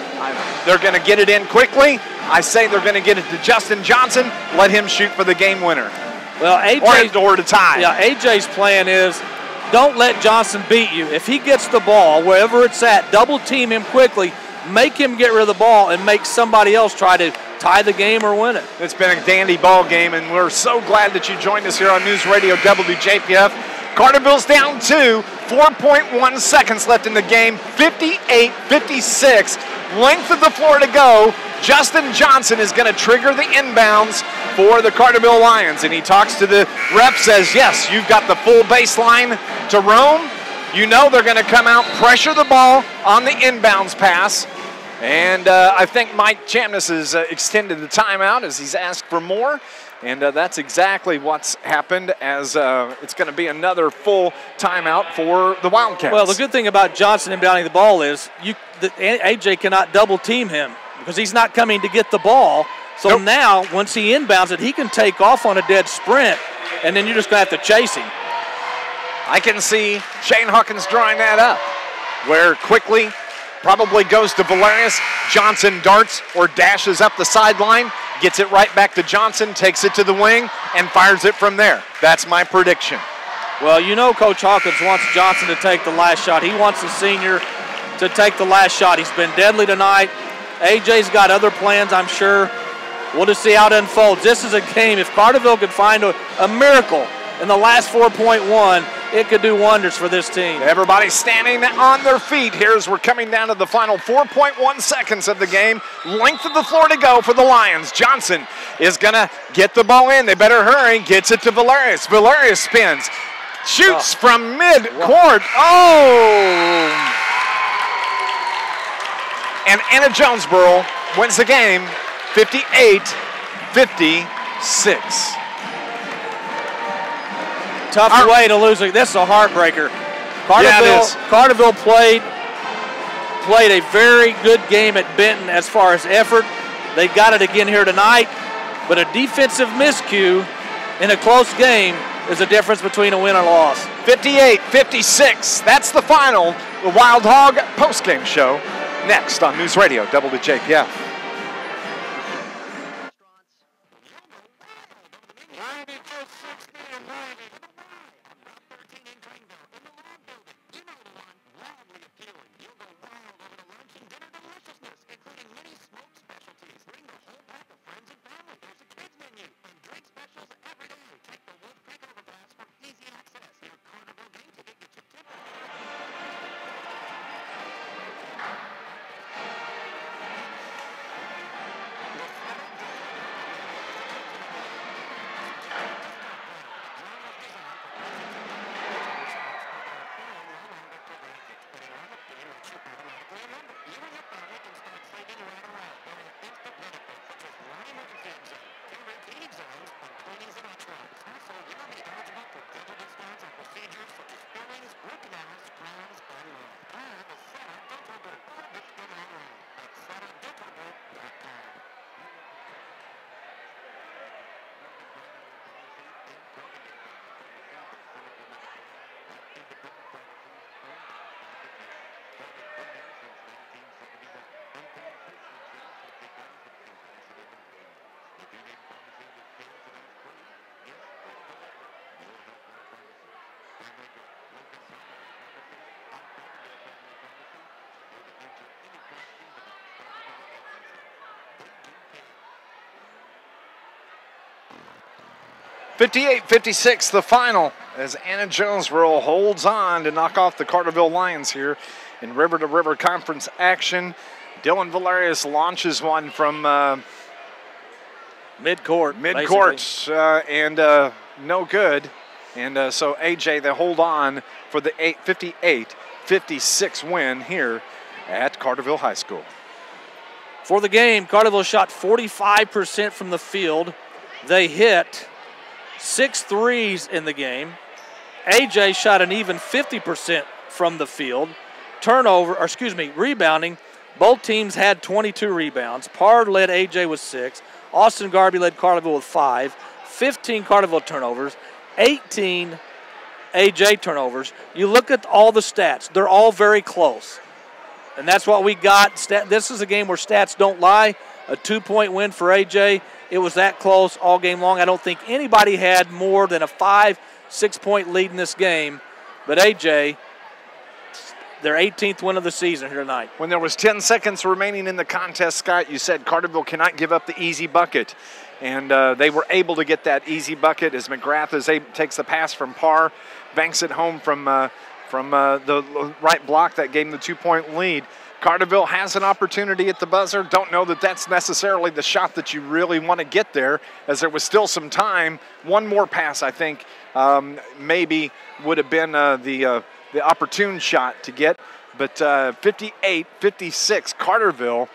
they're going to get it in quickly. I say they're going to get it to Justin Johnson. Let him shoot for the game winner. Well, or to tie. Yeah, AJ's plan is don't let Johnson beat you. If he gets the ball, wherever it's at, double team him quickly, make him get rid of the ball, and make somebody else try to tie the game or win it. It's been a dandy ball game, and we're so glad that you joined us here on News Radio WJPF. Carterville's down 2, 4.1 seconds left in the game, 58-56. Length of the floor to go. Justin Johnson is going to trigger the inbounds for the Carterville Lions, and he talks to the ref, says, yes, you've got the full baseline to roam. You know they're going to come out, pressure the ball on the inbounds pass, and I think Mike Chamness has extended the timeout as he's asked for more. And that's exactly what's happened, as it's going to be another full timeout for the Wildcats. Well, the good thing about Johnson inbounding the ball is AJ cannot double team him because he's not coming to get the ball. So now, once he inbounds it, he can take off on a dead sprint, and then you're just going to have to chase him. I can see Shane Hawkins drawing that up, where quickly probably goes to Valerius. Johnson darts or dashes up the sideline, gets it right back to Johnson, takes it to the wing, and fires it from there. That's my prediction. Well, you know Coach Hawkins wants Johnson to take the last shot. He wants the senior to take the last shot. He's been deadly tonight. AJ's got other plans, I'm sure. We'll just see how it unfolds. This is a game. If Carterville could find a miracle in the last 4.1, it could do wonders for this team. Everybody's standing on their feet here as we're coming down to the final 4.1 seconds of the game. Length of the floor to go for the Lions. Johnson is going to get the ball in. They better hurry. Gets it to Valerius. Valerius spins. Shoots from mid-court. Oh! And Anna-Jonesboro wins the game 58-56. Tough way to lose it. This is a heartbreaker. Carterville played a very good game at Benton as far as effort. They got it again here tonight, but a defensive miscue in a close game is the difference between a win and a loss. 58-56. That's the final. The Wild Hog postgame show next on News Radio WJPF. (58-56) the final as Anna-Jonesboro holds on to knock off the Carterville Lions here in river-to-river conference action. Dylan Valerius launches one from mid-court, and no good. And so AJ, they hold on for the 58-56 win here at Carterville High School. For the game, Carterville shot 45% from the field. They hit 6 threes in the game. AJ shot an even 50% from the field. Rebounding. Both teams had 22 rebounds. Parr led AJ with 6. Austin Garvey led Carterville with 5. 15 Carterville turnovers. 18 AJ turnovers. You look at all the stats. They're all very close. And that's what we got. This is a game where stats don't lie. A 2-point win for AJ. It was that close all game long. I don't think anybody had more than a 5-6 point lead in this game. But AJ, their 18th win of the season here tonight. When there was 10 seconds remaining in the contest, Scott, you said Carterville cannot give up the easy bucket. And they were able to get that easy bucket as McGrath takes the pass from Parr, banks it home from the right block that gave them the 2-point lead. Carterville has an opportunity at the buzzer. Don't know that that's necessarily the shot that you really want to get there, as there was still some time. One more pass, I think, maybe would have been the opportune shot to get. But 58-56, Carterville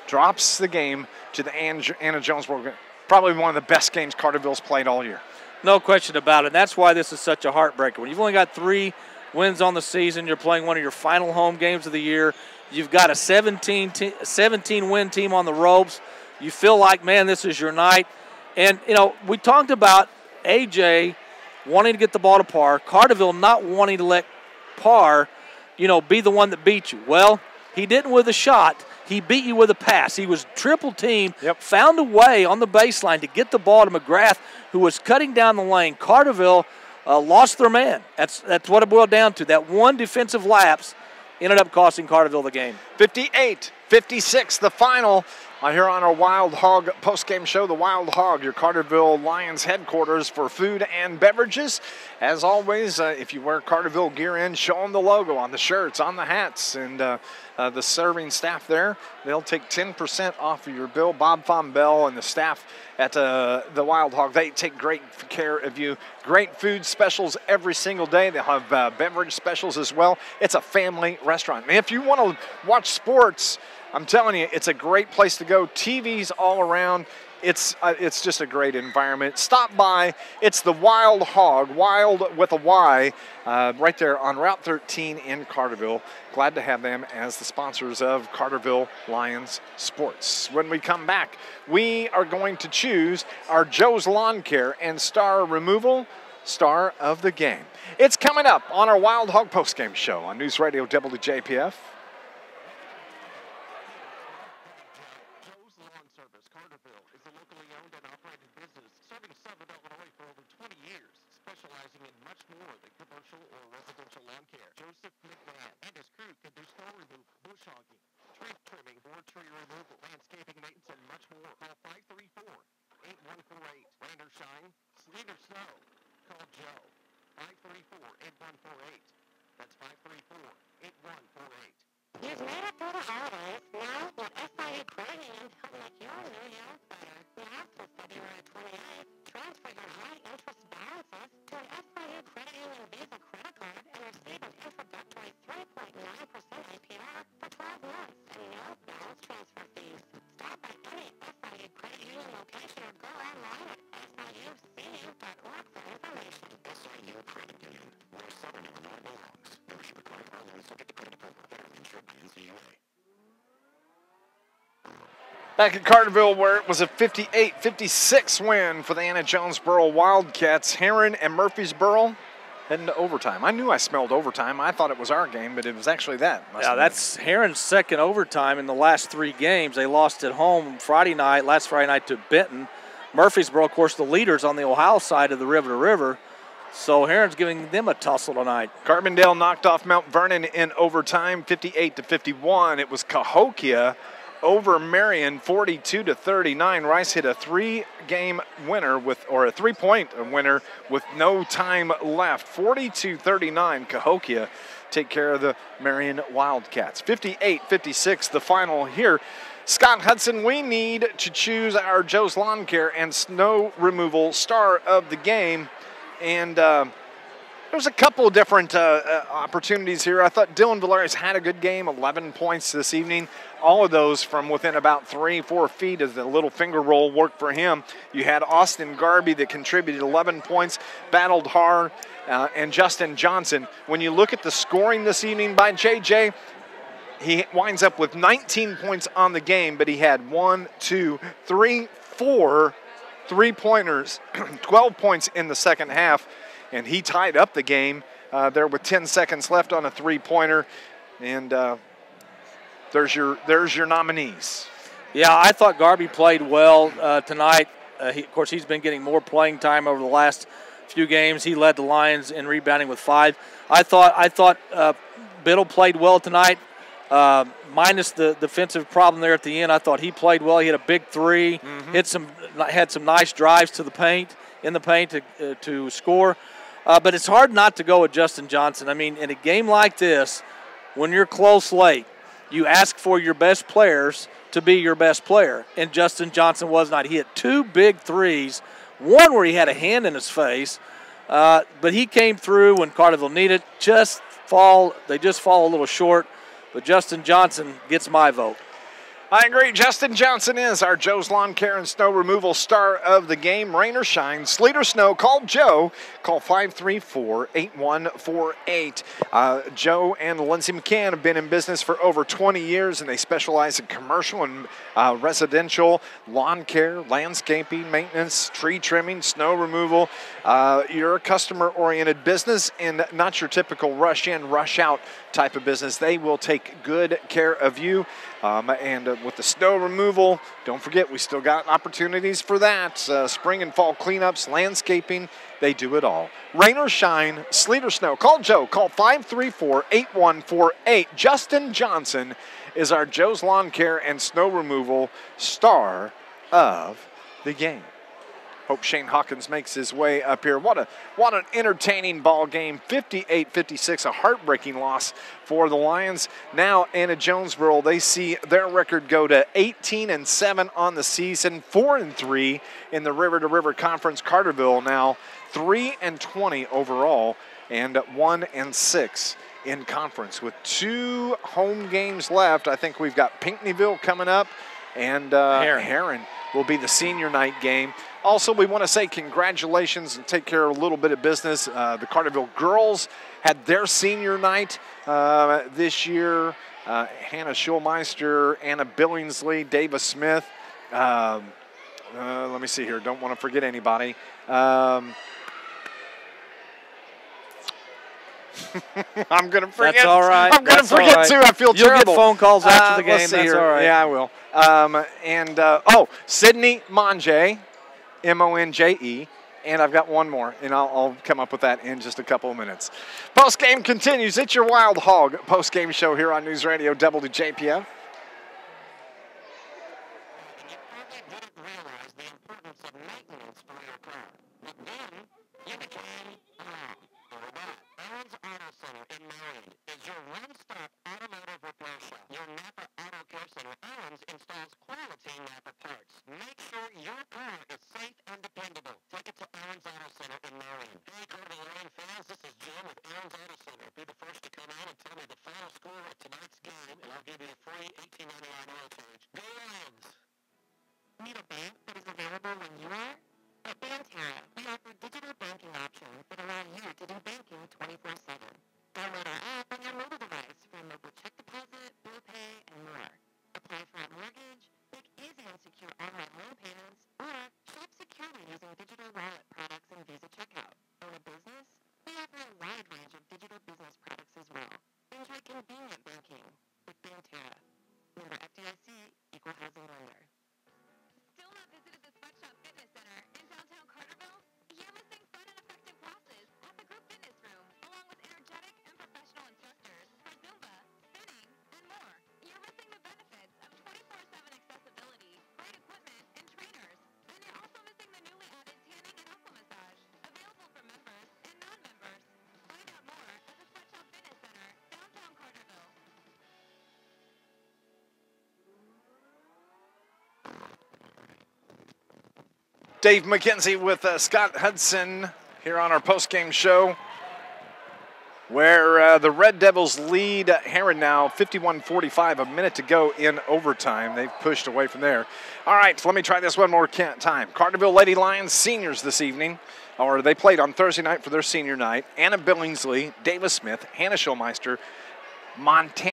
drops the game to the Anna-Jonesboro. Probably one of the best games Carterville's played all year. No question about it. That's why this is such a heartbreaker. When you've only got 3 wins on the season, you're playing one of your final home games of the year. You've got a 17-win team on the ropes. You feel like, man, this is your night. And, we talked about AJ wanting to get the ball to Parr, Carterville not wanting to let Parr, be the one that beat you. Well, he didn't with a shot. He beat you with a pass. He was triple teamed, found a way on the baseline to get the ball to McGrath, who was cutting down the lane. Carterville lost their man. That's what it boiled down to. That one defensive lapse ended up costing Carterville the game. 58-56, the final Here on our Wild Hog postgame show, the Wild Hog, your Carterville Lions headquarters for food and beverages. As always, if you wear Carterville gear in, show them the logo on the shirts, on the hats, and the serving staff there. They'll take 10% off of your bill. Bob Fombell and the staff at the Wild Hog, they take great care of you. Great food specials every single day. They'll have beverage specials as well. It's a family restaurant. And if you want to watch sports, I'm telling you, it's a great place to go. TVs all around. It's just a great environment. Stop by. It's the Wild Hog, Wild with a Y, right there on Route 13 in Carterville. Glad to have them as the sponsors of Carterville Lions Sports. When we come back, we are going to choose our Joe's Lawn Care and Star Removal Star of the Game. It's coming up on our Wild Hog postgame show on News Radio WJPF. Specializing in much more than commercial or residential lawn care. Joseph McMahon and his crew can do snow removal, bush hogging, tree trimming, or tree removal, landscaping maintenance, and much more. Call 534-8148. Rain or shine, sleet or snow. Call Joe. 534-8148. That's 534-8148. You've made it through the holidays. Now let SIU Credit Union help make your new year better. Now through February 28th, transfer your high-interest balances to an SIU Credit Union Visa credit card and receive an introductory 3.9% APR for 12 months and no balance transfer fees. Stop by any SIU Credit Union location or go online at siucu.org for information. SIU Credit Union, where Southern Illinois belongs. Membership required by law, subject to credit approval. Insured by NCUA. Back at Carterville, where it was a 58-56 win for the Anna-Jonesboro Wildcats, Heron and Murfreesboro heading to overtime. I knew I smelled overtime. I thought it was our game, but it was actually that. Yeah, that's Heron's second overtime in the last 3 games. They lost at home last Friday night to Benton. Murfreesboro, of course, the leaders on the Ohio side of the river to river. So Heron's giving them a tussle tonight. Carbondale knocked off Mount Vernon in overtime, 58-51. It was Cahokia over Marion, 42-39. Rice hit a 3-game winner or a 3-point winner with no time left. 42-39. Cahokia take care of the Marion Wildcats. 58-56, the final here. Scott Hudson, we need to choose our Joe's Lawn Care and Snow Removal Star of the Game. And there's a couple of different opportunities here. I thought Dylan Valerius had a good game, 11 points this evening. All of those from within about 3-4 feet as the little finger roll worked for him. You had Austin Garby that contributed 11 points, battled hard, and Justin Johnson. When you look at the scoring this evening by JJ, he winds up with 19 points on the game, but he had 4 3-pointers, 12 points in the second half, and he tied up the game there with 10 seconds left on a 3-pointer, and there's your nominees. Yeah, I thought Garby played well tonight. Of course, he's been getting more playing time over the last few games. He led the Lions in rebounding with 5. I thought Biddle played well tonight. Minus the defensive problem there at the end, I thought he played well. He had a big 3, had some nice drives to the paint, to score. But it's hard not to go with Justin Johnson. I mean, in a game like this, when you're close late, you ask for your best players to be your best player, and Justin Johnson was not. He hit 2 big 3s, one where he had a hand in his face, but he came through when Carterville needed. They just fall a little short. But Justin Johnson gets my vote. I agree. Justin Johnson is our Joe's Lawn Care and Snow Removal Star of the Game. Rain or shine, sleet or snow, call Joe. Call 534-8148. Joe and Lindsey McCann have been in business for over 20 years, and they specialize in commercial and residential lawn care, landscaping, maintenance, tree trimming, snow removal. You're a customer-oriented business and not your typical rush-in, rush-out type of business. They will take good care of you. And with the snow removal, don't forget we still got opportunities for that. Spring and fall cleanups, landscaping, they do it all. Rain or shine, sleet or snow, call Joe. Call 534-8148. Justin Johnson is our Joe's Lawn Care and Snow Removal star of the game. Hope Shane Hawkins makes his way up here. What an entertaining ball game. 58-56, a heartbreaking loss for the Lions. Now Anna-Jonesboro, they see their record go to 18-7 on the season, 4-3 in the River to River Conference. Carterville now 3-20 overall and 1-6 in conference with 2 home games left. I think we've got Pinckneyville coming up, and Heron will be the senior night game. Also, we want to say congratulations and take care of a little bit of business. The Carterville girls had their senior night this year. Hannah Schulmeister, Anna Billingsley, Davis Smith. Let me see here. Don't want to forget anybody. I'm going to forget. That's all right. I'm going to forget, too. I feel terrible. You'll get phone calls after the game. That's all right. Yeah, I will. Sydney Monje, Monje, and I've got one more, and I'll come up with that in just a couple of minutes. Post-game continues. It's your Wild Hog post-game show here on News Radio WJPF. Need a bank that is available when you are? At Banterra, we offer digital banking options that allow you to do banking 24/7. Download our app on your mobile device for mobile check deposit, bill pay, and more. Apply for a mortgage, make easy and secure online loan payments, or shop securely using digital wallet products and Visa checkout. Own a business? We offer a wide range of digital business products as well. Enjoy convenient banking with Banterra. Member FDIC, Equal Housing Lender. Still not visited the Sweatshop Fitness Center in downtown Carterville? You're missing fun and effective classes at the group fitness room, along with energetic and professional instructors for Zumba, spinning, and more. You're missing the benefits of 24/7 accessibility, great equipment, and trainers. And you're also missing the newly added tanning and muscle massage, available for members and non-members. Find out more at the Sweatshop Fitness Center, downtown Carterville. Dave McKenzie with Scott Hudson here on our post-game show, where the Red Devils lead Heron now 51-45, a minute to go in overtime. They've pushed away from there. All right, let me try this one more time. Carterville Lady Lions seniors this evening, or they played on Thursday night for their senior night. Anna Billingsley, Davis Smith, Hannah Schulmeister, Montana.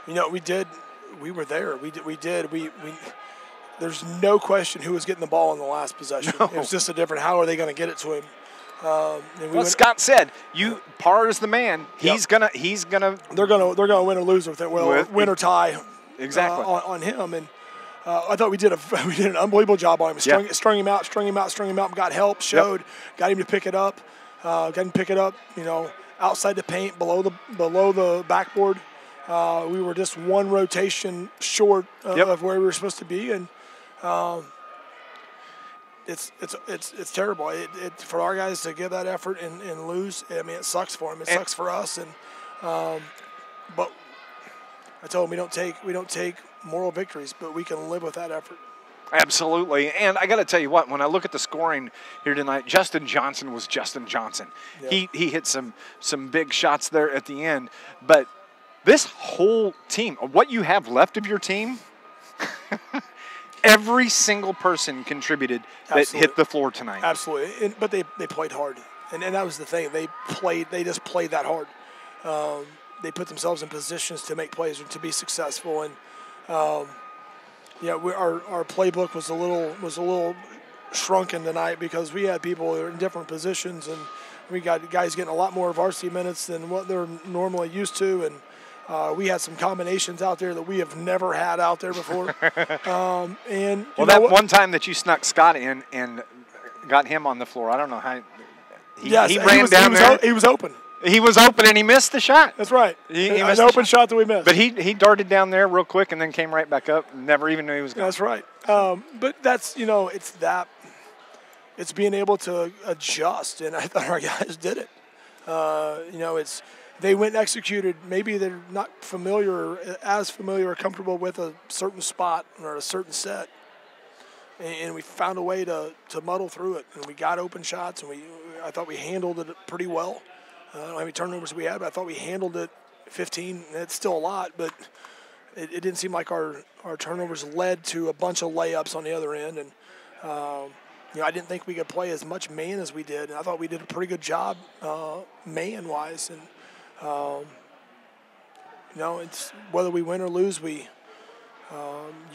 we did. We were there. We did. There's no question who was getting the ball in the last possession. No. It was just a different. How are they going to get it to him? Scott said, Parr is the man. He's gonna. They're gonna win or lose with it. Well, win or tie. Exactly on him, and I thought we did an unbelievable job on him. Strung him out. Got help. Got him to pick it up. Outside the paint, below the backboard. We were just one rotation short of where we were supposed to be, and it's terrible. For our guys to give that effort and lose. I mean, it sucks for them. It sucks for us, and but I told them we don't take moral victories, but we can live with that effort. Absolutely. And I got to tell you what, when I look at the scoring here tonight, Justin Johnson was Justin Johnson. He hit some big shots there at the end, but this whole team, what you have left of your team, every single person contributed that hit the floor tonight. Absolutely. But they played hard. And that was the thing. They just played that hard. They put themselves in positions to make plays and to be successful. And our playbook was a little shrunken tonight because we had people in different positions, and we got guys getting a lot more varsity minutes than what they're normally used to, and we had some combinations out there that we have never had out there before. One time that you snuck Scott in and got him on the floor, I don't know how. He ran down there. He was open. He was open, and he missed the shot. That's right. An open shot that we missed. But he darted down there real quick and then came right back up. Never even knew he was going. That's right. But that's, it's being able to adjust, and I thought our guys did it. They went and executed. Maybe they're not as familiar or comfortable with a certain spot or a certain set. And we found a way to muddle through it, and we got open shots, and I thought we handled it pretty well. I don't know how many turnovers we had, but I thought we handled it 15. It's still a lot, but it didn't seem like our turnovers led to a bunch of layups on the other end. And, I didn't think we could play as much man as we did, and I thought we did a pretty good job man-wise. And, it's whether we win or lose, you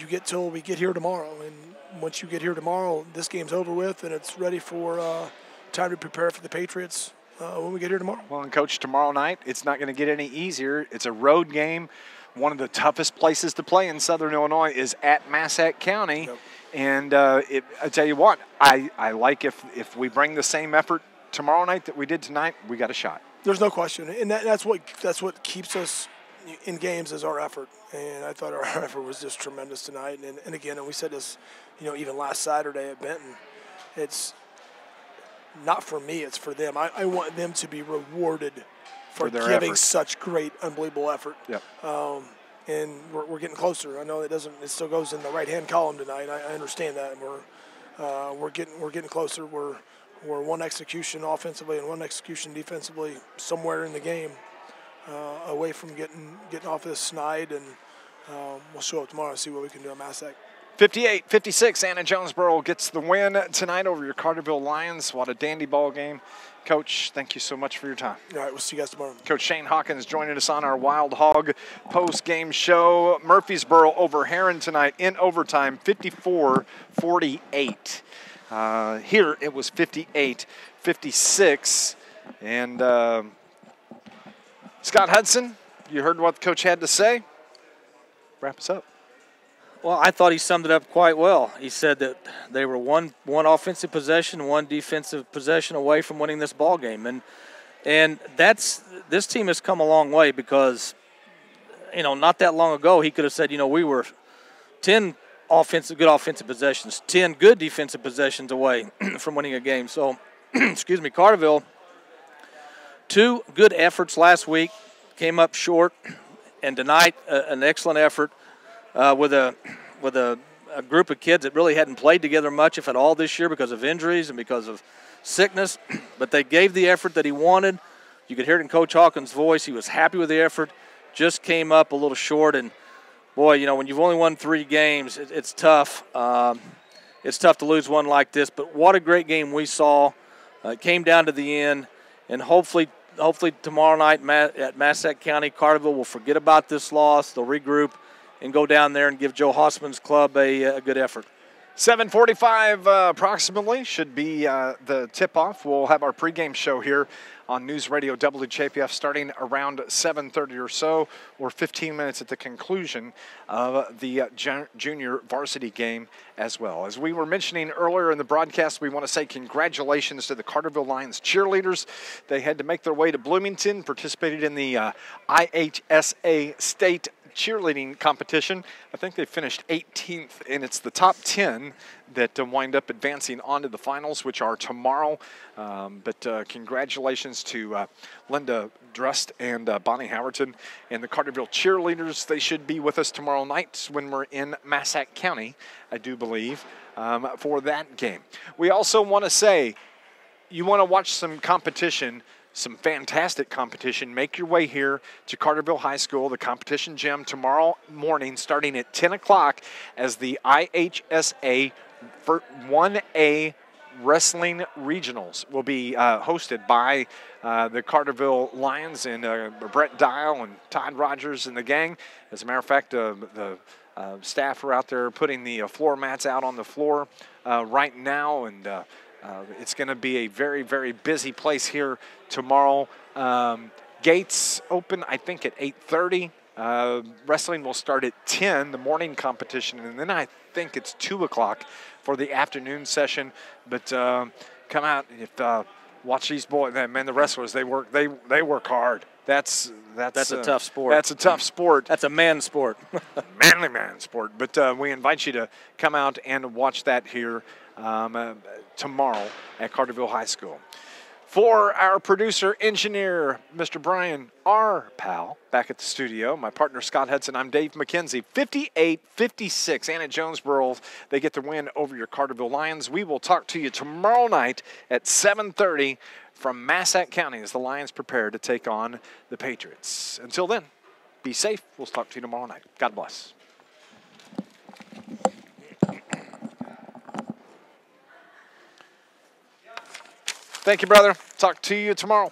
get till we get here tomorrow. And once you get here tomorrow, this game's over with, and it's ready for time to prepare for the Patriots when we get here tomorrow. Well, and Coach, tomorrow night, it's not going to get any easier. It's a road game. One of the toughest places to play in Southern Illinois is at Massac County. Yep. And I tell you what, I like if we bring the same effort tomorrow night that we did tonight, we got a shot. There's no question. And that's what keeps us in games is our effort. And I thought our effort was just tremendous tonight. And again, and we said this, even last Saturday at Benton, it's not for me, it's for them. I want them to be rewarded for giving such great, unbelievable effort. Yep. And we're getting closer. I know it still goes in the right-hand column tonight. I understand that. And we're getting closer. We're one execution offensively and one execution defensively somewhere in the game away from getting off this snide, and we'll show up tomorrow and see what we can do at Massac. 58-56, Anna-Jonesboro gets the win tonight over your Carterville Lions. What a dandy ball game. Coach, thank you so much for your time. All right, we'll see you guys tomorrow. Coach Shane Hawkins joining us on our Wild Hog post-game show. Murfreesboro over Heron tonight in overtime, 54-48. Here it was 58-56. And Scott Hudson, you heard what the coach had to say. Wrap us up. Well, I thought he summed it up quite well. He said that they were one offensive possession, one defensive possession away from winning this ball game, and this team has come a long way because, not that long ago he could have said, we were 10 good offensive possessions, 10 good defensive possessions away from winning a game. So, excuse me, Carterville, 2 good efforts last week, came up short, and tonight an excellent effort. With a group of kids that really hadn't played together much, if at all, this year because of injuries and because of sickness. But they gave the effort that he wanted. You could hear it in Coach Hawkins' voice. He was happy with the effort, just came up a little short. And, boy, when you've only won 3 games, it's tough. It's tough to lose one like this. But what a great game we saw. It came down to the end. And hopefully hopefully tomorrow night at Massac County, Carterville will forget about this loss. They'll regroup and go down there and give Joe Hossman's club a good effort. 7:45 approximately should be the tip-off. We'll have our pregame show here on News Radio WJPF starting around 7:30 or so, or 15 minutes at the conclusion of the junior varsity game as well. As we were mentioning earlier in the broadcast, we want to say congratulations to the Carterville Lions cheerleaders. They had to make their way to Bloomington, participated in the IHSA State cheerleading competition. I think they finished 18th, and it's the top 10 that wind up advancing on to the finals, which are tomorrow. But congratulations to Linda Drust and Bonnie Howerton and the Carterville cheerleaders. They should be with us tomorrow night when we're in Massac County, I do believe, for that game. We also want to say, you want to watch some competition, some fantastic competition, make your way here to Carterville High School, the competition gym, tomorrow morning starting at 10 o'clock as the IHSA 1A Wrestling Regionals will be hosted by the Carterville Lions and Brett Dial and Todd Rogers and the gang. As a matter of fact, the staff are out there putting the floor mats out on the floor right now, and it's going to be a very, very busy place here tomorrow. Gates open, I think, at 8:30. Wrestling will start at 10, the morning competition, and then I think it's 2 o'clock for the afternoon session. But come out, watch these boys, man. The wrestlers, they work hard. That's a tough sport. That's a tough sport. That's a man sport. Manly man sport. But we invite you to come out and watch that here tomorrow at Carterville High School. For our producer, engineer, Mr. Brian R. Powell, back at the studio, my partner, Scott Hudson, I'm Dave McKenzie. 58-56, Anna-Jonesboro, they get the win over your Carterville Lions. We will talk to you tomorrow night at 7:30 from Massac County as the Lions prepare to take on the Patriots. Until then, be safe. We'll talk to you tomorrow night. God bless. Thank you, brother. Talk to you tomorrow.